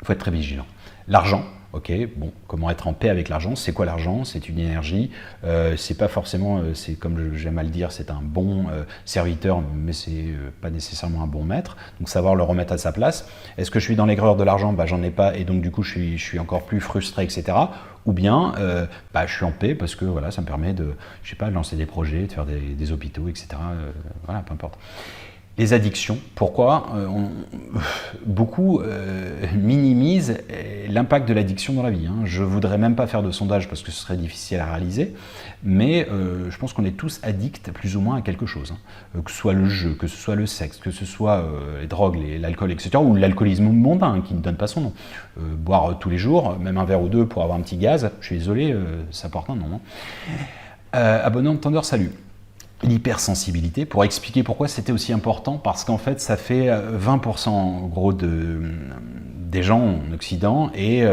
il faut être très vigilant. L'argent, ok, bon, comment être en paix avec l'argent? C'est quoi l'argent? C'est une énergie. C'est pas forcément, c'est comme j'aime à le dire, c'est un bon serviteur, mais c'est pas nécessairement un bon maître. Donc savoir le remettre à sa place. Est-ce que je suis dans l'aigreur de l'argent? Bah, j'en ai pas, et donc du coup je suis encore plus frustré, etc. Ou bien bah, je suis en paix parce que voilà, ça me permet de, je sais pas, de lancer des projets, de faire des hôpitaux, etc. Voilà, peu importe. Les addictions, pourquoi beaucoup minimisent l'impact de l'addiction dans la vie, hein. Je ne voudrais même pas faire de sondage parce que ce serait difficile à réaliser, mais je pense qu'on est tous addicts plus ou moins à quelque chose, hein. Que ce soit le jeu, que ce soit le sexe, que ce soit les drogues, l'alcool, etc., ou l'alcoolisme mondain, hein, qui ne donne pas son nom. Boire tous les jours, même un verre ou deux pour avoir un petit gaz, je suis désolé, ça porte un nom, hein. Abonné entendeur, salut. L'hypersensibilité, pour expliquer pourquoi c'était aussi important, parce qu'en fait ça fait 20% en gros des gens en Occident et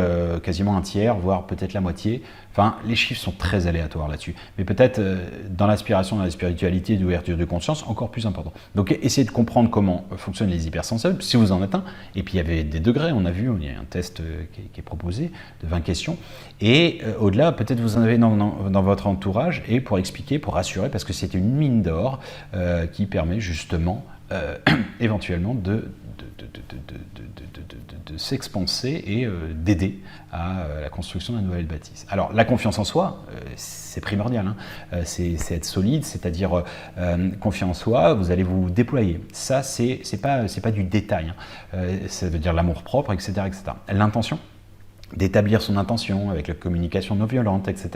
quasiment un tiers, voire peut-être la moitié. Enfin, les chiffres sont très aléatoires là-dessus, mais peut-être dans l'aspiration, dans la spiritualité, d'ouverture de conscience, encore plus important. Donc essayez de comprendre comment fonctionnent les hypersensibles, si vous en êtes un, et puis il y avait des degrés, on a vu, il y a un test qui est proposé de 20 questions, et au-delà, peut-être vous en avez dans votre entourage, et pour expliquer, pour rassurer, parce que c'est une mine d'or qui permet justement, éventuellement, de s'expanser et d'aider à la construction d'une nouvelle bâtisse. Alors, la confiance en soi, c'est primordial, hein. C'est être solide, c'est-à-dire confiant en soi, vous allez vous déployer. Ça, c'est pas du détail, hein. Ça veut dire l'amour-propre, etc., etc. L'intention, d'établir son intention avec la communication non violente, etc.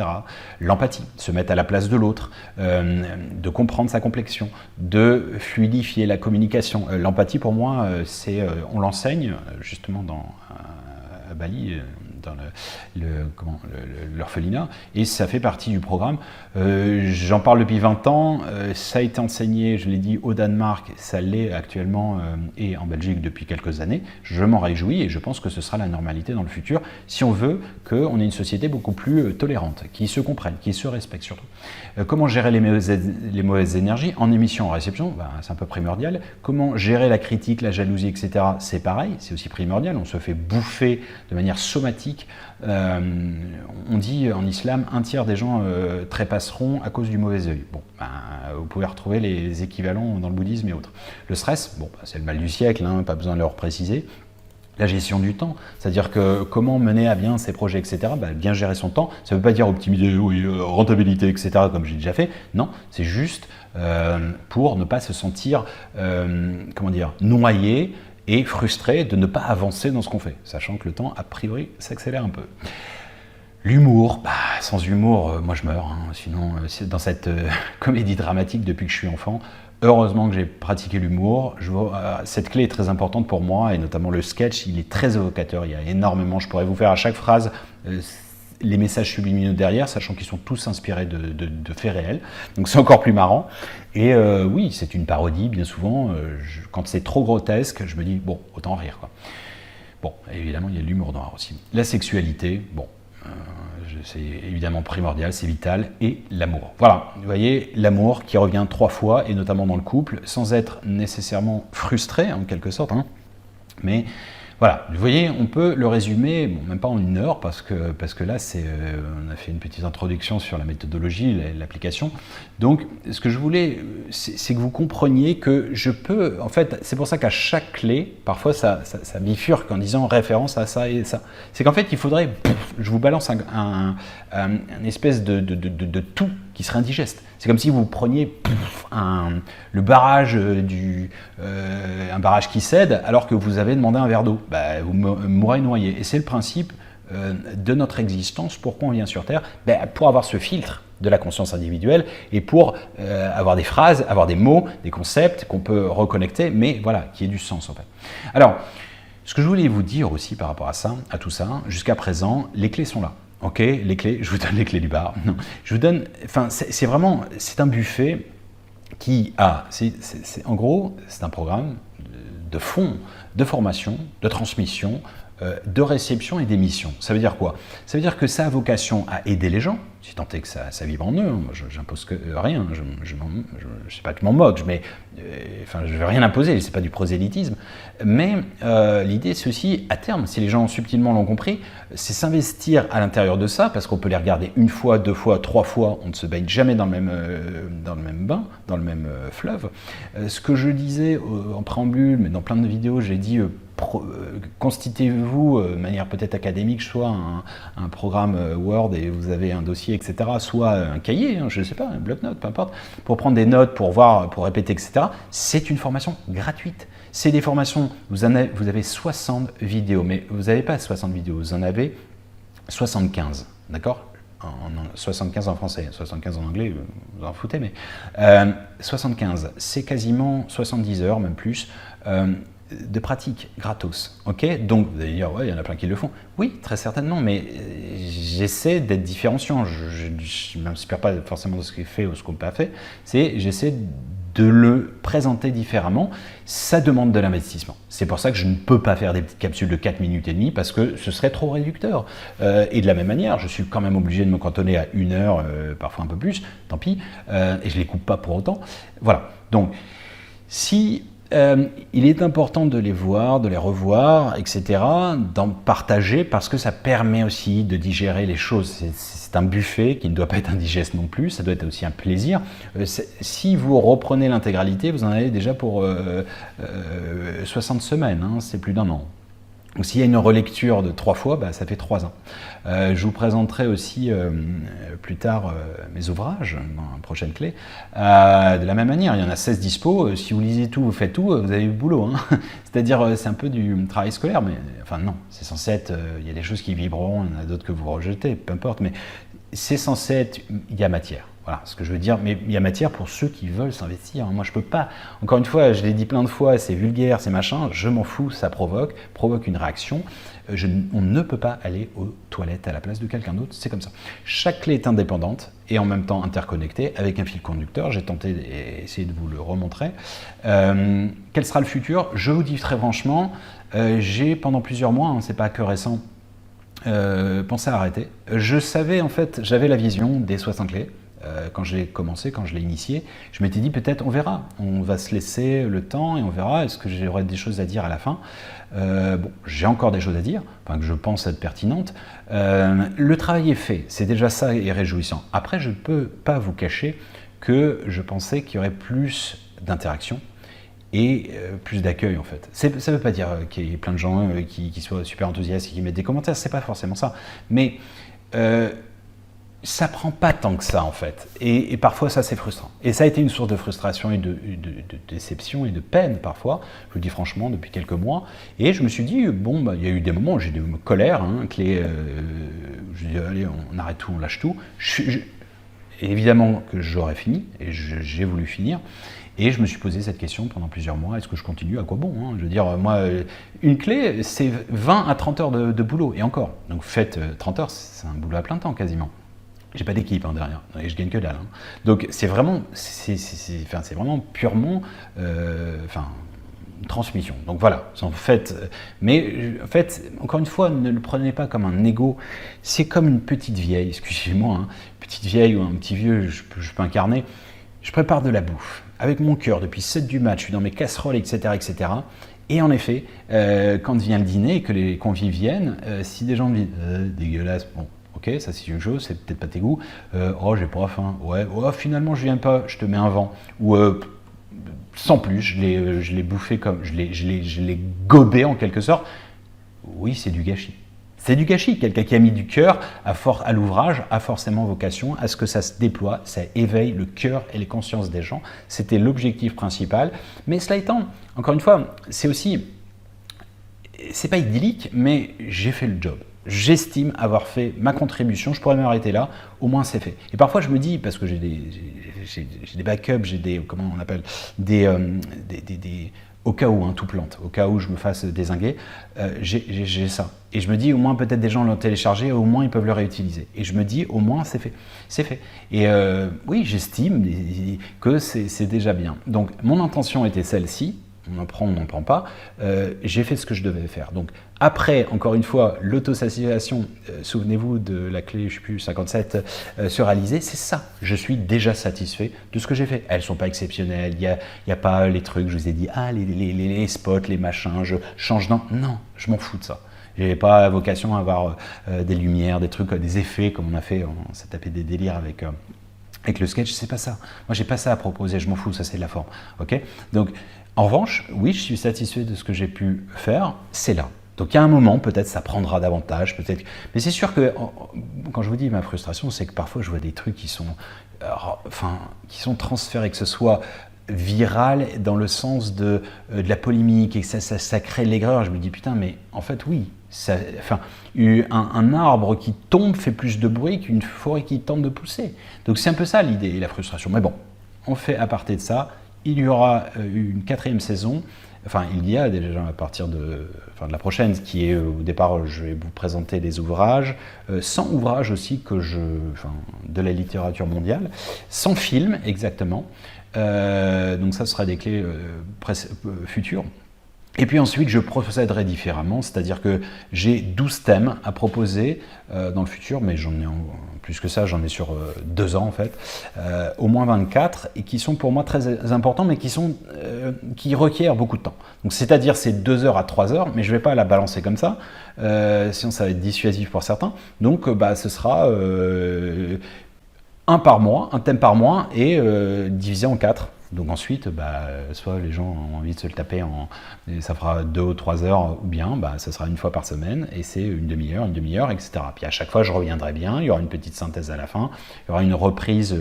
L'empathie, se mettre à la place de l'autre, de comprendre sa complexion, de fluidifier la communication. L'empathie, pour moi, on l'enseigne justement à Bali, dans l'orphelinat, et ça fait partie du programme. J'en parle depuis 20 ans, ça a été enseigné, je l'ai dit, au Danemark, ça l'est actuellement et en Belgique depuis quelques années. Je m'en réjouis et je pense que ce sera la normalité dans le futur, si on veut qu'on ait une société beaucoup plus tolérante, qui se comprenne, qui se respecte surtout. Comment gérer les mauvaises énergies? En émission, en réception, ben, c'est un peu primordial. Comment gérer la critique, la jalousie, etc. C'est pareil, c'est aussi primordial. On se fait bouffer de manière somatique. On dit en islam, un tiers des gens trépasseront à cause du mauvais œil. Bon, ben, vous pouvez retrouver les équivalents dans le bouddhisme et autres. Le stress, bon, ben, c'est le mal du siècle, hein, pas besoin de le repréciser. La gestion du temps, c'est-à-dire que comment mener à bien ses projets, etc. Ben, bien gérer son temps, ça ne veut pas dire optimiser, oui, rentabilité, etc., comme j'ai déjà fait. Non, c'est juste pour ne pas se sentir, comment dire, noyé et frustré de ne pas avancer dans ce qu'on fait, sachant que le temps, a priori, s'accélère un peu. L'humour, bah, sans humour, moi je meurs, hein. Sinon, dans cette comédie dramatique depuis que je suis enfant, heureusement que j'ai pratiqué l'humour. Cette clé est très importante pour moi, et notamment le sketch, il est très évocateur, il y a énormément, je pourrais vous faire à chaque phrase les messages subliminaux derrière, sachant qu'ils sont tous inspirés de faits réels, donc c'est encore plus marrant. Et oui, c'est une parodie, bien souvent, quand c'est trop grotesque, je me dis, bon, autant rire, quoi. Bon, évidemment, il y a l'humour noir aussi. La sexualité, bon, c'est évidemment primordial, c'est vital, et l'amour. Voilà, vous voyez, l'amour qui revient 3 fois, et notamment dans le couple, sans être nécessairement frustré, en quelque sorte, hein, mais voilà, vous voyez, on peut le résumer, bon, même pas en 1 heure, parce que là, on a fait une petite introduction sur la méthodologie, l'application. Donc, ce que je voulais, c'est que vous compreniez que je peux, en fait, c'est pour ça qu'à chaque clé, parfois ça bifurque en disant référence à ça et ça. C'est qu'en fait, il faudrait, je vous balance un espèce de tout qui serait indigeste. C'est comme si vous preniez le barrage un barrage qui cède alors que vous avez demandé un verre d'eau. Bah, vous mourrez noyé. Et c'est le principe de notre existence. Pourquoi on vient sur Terre? Pour avoir ce filtre de la conscience individuelle et pour avoir des phrases, avoir des mots, des concepts qu'on peut reconnecter, mais voilà, qui aient du sens en fait. Alors, ce que je voulais vous dire aussi par rapport à ça, à tout ça, jusqu'à présent, les clés sont là. Ok, les clés, je vous donne les clés du bar. Non, je vous donne, enfin, c'est un buffet qui a, en gros, c'est un programme de fond, de formation, de transmission, de réception et d'émission. Ça veut dire quoi? Ça veut dire que ça a vocation à aider les gens, si tant est que ça vibre en eux. Moi, je n'impose rien, je sais pas que je m'en moque, mais enfin, je ne vais rien imposer, c'est pas du prosélytisme. Mais l'idée, c'est aussi, à terme, si les gens subtilement l'ont compris, c'est s'investir à l'intérieur de ça, parce qu'on peut les regarder une fois, deux fois, trois fois, on ne se baigne jamais dans le même bain, dans le même fleuve. Ce que je disais en préambule, mais dans plein de vidéos, j'ai dit constituez-vous de manière peut-être académique, soit un programme Word et vous avez un dossier, etc., soit un cahier, je ne sais pas, un bloc-notes, peu importe, pour prendre des notes, pour voir, pour répéter, etc. C'est une formation gratuite. C'est des formations, vous avez 60 vidéos, mais vous n'avez pas 60 vidéos, vous en avez 75, d'accord? 75 en français, 75 en anglais, vous en foutez, mais 75, c'est quasiment 70 heures, même plus, de pratique gratos, ok? Donc vous allez dire, ouais, il y en a plein qui le font. Oui, très certainement, mais j'essaie d'être différenciant. Je ne m'inspire pas forcément de ce qui est fait ou ce qu'on n'a pas fait. J'essaie de le présenter différemment. Ça demande de l'investissement. C'est pour ça que je ne peux pas faire des petites capsules de 4 minutes et demie parce que ce serait trop réducteur. Et de la même manière, je suis quand même obligé de me cantonner à 1 heure, parfois un peu plus, tant pis, et je ne les coupe pas pour autant. Voilà. Donc, si il est important de les voir, de les revoir, etc., d'en partager parce que ça permet aussi de digérer les choses. C'est un buffet qui ne doit pas être indigeste non plus, ça doit être aussi un plaisir. Si vous reprenez l'intégralité, vous en avez déjà pour 60 semaines, hein, c'est plus d'1 an. Donc s'il y a une relecture de 3 fois, bah, ça fait 3 ans. Je vous présenterai aussi plus tard mes ouvrages dans la prochaine clé. De la même manière, il y en a 16 dispo. Si vous lisez tout, vous faites tout, vous avez du boulot. Hein. C'est-à-dire, c'est un peu du travail scolaire, mais enfin non, c'est censé être, il y a des choses qui vibreront, il y en a d'autres que vous rejetez, peu importe, mais c'est censé être, il y a matière. Voilà ce que je veux dire, mais il y a matière pour ceux qui veulent s'investir. Moi, je peux pas. Encore une fois, je l'ai dit plein de fois, c'est vulgaire, c'est machin, je m'en fous, ça provoque une réaction. On ne peut pas aller aux toilettes à la place de quelqu'un d'autre, c'est comme ça. Chaque clé est indépendante et en même temps interconnectée avec un fil conducteur. J'ai tenté d'essayer de vous le remontrer. Quel sera le futur? Je vous dis très franchement, j'ai pendant plusieurs mois, hein, c'est pas que récent, pensé à arrêter. Je savais en fait, j'avais la vision des 60 clés. Quand j'ai commencé, quand je l'ai initié, je m'étais dit peut-être on verra, on va se laisser le temps et on verra, est-ce que j'aurai des choses à dire à la fin. Bon, j'ai encore des choses à dire, enfin, que je pense être pertinentes. Le travail est fait, c'est déjà ça et réjouissant. Après, je ne peux pas vous cacher que je pensais qu'il y aurait plus d'interaction et plus d'accueil en fait. Ça ne veut pas dire qu'il y ait plein de gens qui soient super enthousiastes et qui mettent des commentaires, c'est pas forcément ça. Mais ça prend pas tant que ça en fait, et parfois ça c'est frustrant. Et ça a été une source de frustration et de déception et de peine parfois, je vous le dis franchement, depuis quelques mois. Et je me suis dit, bon, bah, il y a eu des moments où j'ai eu de colère, hein, je dis allez, on arrête tout, on lâche tout. Évidemment que j'aurais fini, et j'ai voulu finir. Et je me suis posé cette question pendant plusieurs mois, est-ce que je continue? À quoi bon, hein? Je veux dire, moi, une clé, c'est 20 à 30 heures de boulot, et encore. Donc faites 30 heures, c'est un boulot à plein temps quasiment. J'ai pas d'équipe hein, derrière, et je gagne que dalle. Hein. Donc c'est vraiment, vraiment purement, une transmission. Donc voilà, en fait, mais en fait, encore une fois, ne le prenez pas comme un ego. C'est comme une petite vieille, excusez-moi, hein, petite vieille ou un petit vieux, je peux incarner. Je prépare de la bouffe avec mon cœur depuis 7 du mat, je suis dans mes casseroles, etc., etc. Et en effet, quand vient le dîner et que les convives viennent, si des gens me disent dégueulasse, bon. Ok, ça c'est une chose, c'est peut-être pas tes goûts. Oh, j'ai pas faim. Ouais, oh, finalement je viens pas, je te mets un vent. Ou sans plus, je l'ai bouffé comme, je l'ai gobé en quelque sorte. Oui, c'est du gâchis. C'est du gâchis. Quelqu'un qui a mis du cœur à l'ouvrage a forcément vocation à ce que ça se déploie, ça éveille le cœur et les consciences des gens. C'était l'objectif principal. Mais cela étant, encore une fois, c'est aussi, c'est pas idyllique, mais j'ai fait le job. J'estime avoir fait ma contribution, je pourrais m'arrêter là, au moins c'est fait. Et parfois je me dis, parce que j'ai des backups, j'ai des, comment on appelle, au cas où tout plante, au cas où je me fasse dézinguer, j'ai ça. Et je me dis, au moins peut-être des gens l'ont téléchargé, au moins ils peuvent le réutiliser. Et je me dis, au moins c'est fait. C'est fait. Et oui, j'estime que c'est déjà bien. Donc mon intention était celle-ci. On en prend, on n'en prend pas. J'ai fait ce que je devais faire. Donc après, encore une fois, l'autosatisfaction, souvenez-vous de la clé, je ne sais plus, 57, se réaliser, c'est ça. Je suis déjà satisfait de ce que j'ai fait. Elles ne sont pas exceptionnelles, il n'y a pas les trucs, je vous ai dit, les spots, les machins, je change non. Non, je m'en fous de ça. Je n'ai pas vocation à avoir des lumières, des trucs, des effets, comme on a fait, on s'est tapé des délires avec le sketch, c'est pas ça. Moi, j'ai pas ça à proposer, je m'en fous, ça c'est de la forme. Ok. Donc, en revanche, oui, je suis satisfait de ce que j'ai pu faire, c'est là. Donc, il y a un moment, peut-être ça prendra davantage, peut-être. Mais c'est sûr que, quand je vous dis ma frustration, c'est que parfois je vois des trucs qui sont transférés, que ce soit viral dans le sens de la polémique et que ça crée l'aigreur. Je me dis, putain, mais en fait, oui. Un arbre qui tombe fait plus de bruit qu'une forêt qui tente de pousser. Donc c'est un peu ça l'idée et la frustration. Mais bon, on fait à partir de ça. Il y aura une 4e saison. Enfin, il y a déjà à partir de la prochaine, qui est au départ, je vais vous présenter des ouvrages, 100 ouvrages aussi de la littérature mondiale, 100 films exactement. Donc ça sera des clés futures. Et puis ensuite, je procéderai différemment, c'est-à-dire que j'ai 12 thèmes à proposer dans le futur, mais j'en ai plus que ça, j'en ai sur 2 ans en fait, au moins 24, et qui sont pour moi très importants, mais qui requièrent beaucoup de temps. Donc c'est-à-dire c'est 2 heures à 3 heures, mais je ne vais pas la balancer comme ça, sinon ça va être dissuasif pour certains. Donc ce sera un thème par mois, et divisé en 4. Donc ensuite, soit les gens ont envie de se le taper, ça fera 2 ou 3 heures, ou bien ça sera une fois par semaine, et c'est une demi-heure, etc. Puis à chaque fois, je reviendrai bien, il y aura une petite synthèse à la fin, il y aura une reprise,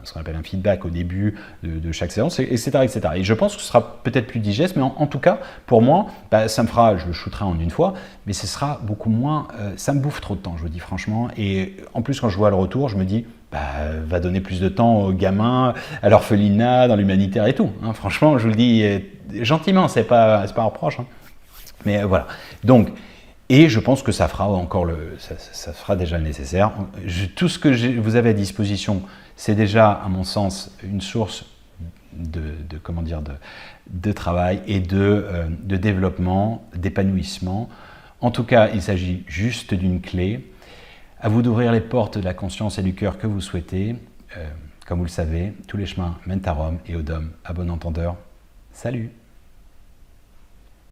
ce qu'on appelle un feedback au début de chaque séance, etc., etc. Et je pense que ce sera peut-être plus digeste, mais en tout cas, pour moi, ça me fera, je le shooterai en une fois, mais ce sera beaucoup moins, ça me bouffe trop de temps, je vous dis franchement, et en plus, quand je vois le retour, je me dis, va donner plus de temps aux gamins, à l'orphelinat, dans l'humanitaire et tout. Hein. Franchement, je vous le dis gentiment, c'est pas un reproche. Hein. Mais voilà. Donc, et je pense que ça fera ça fera déjà le nécessaire. Tout ce que vous avez à disposition, c'est déjà, à mon sens, une source de travail et de développement, d'épanouissement. En tout cas, il s'agit juste d'une clé. À vous d'ouvrir les portes de la conscience et du cœur que vous souhaitez. Comme vous le savez, tous les chemins mènent à Rome et au Dôme. À bon entendeur. Salut!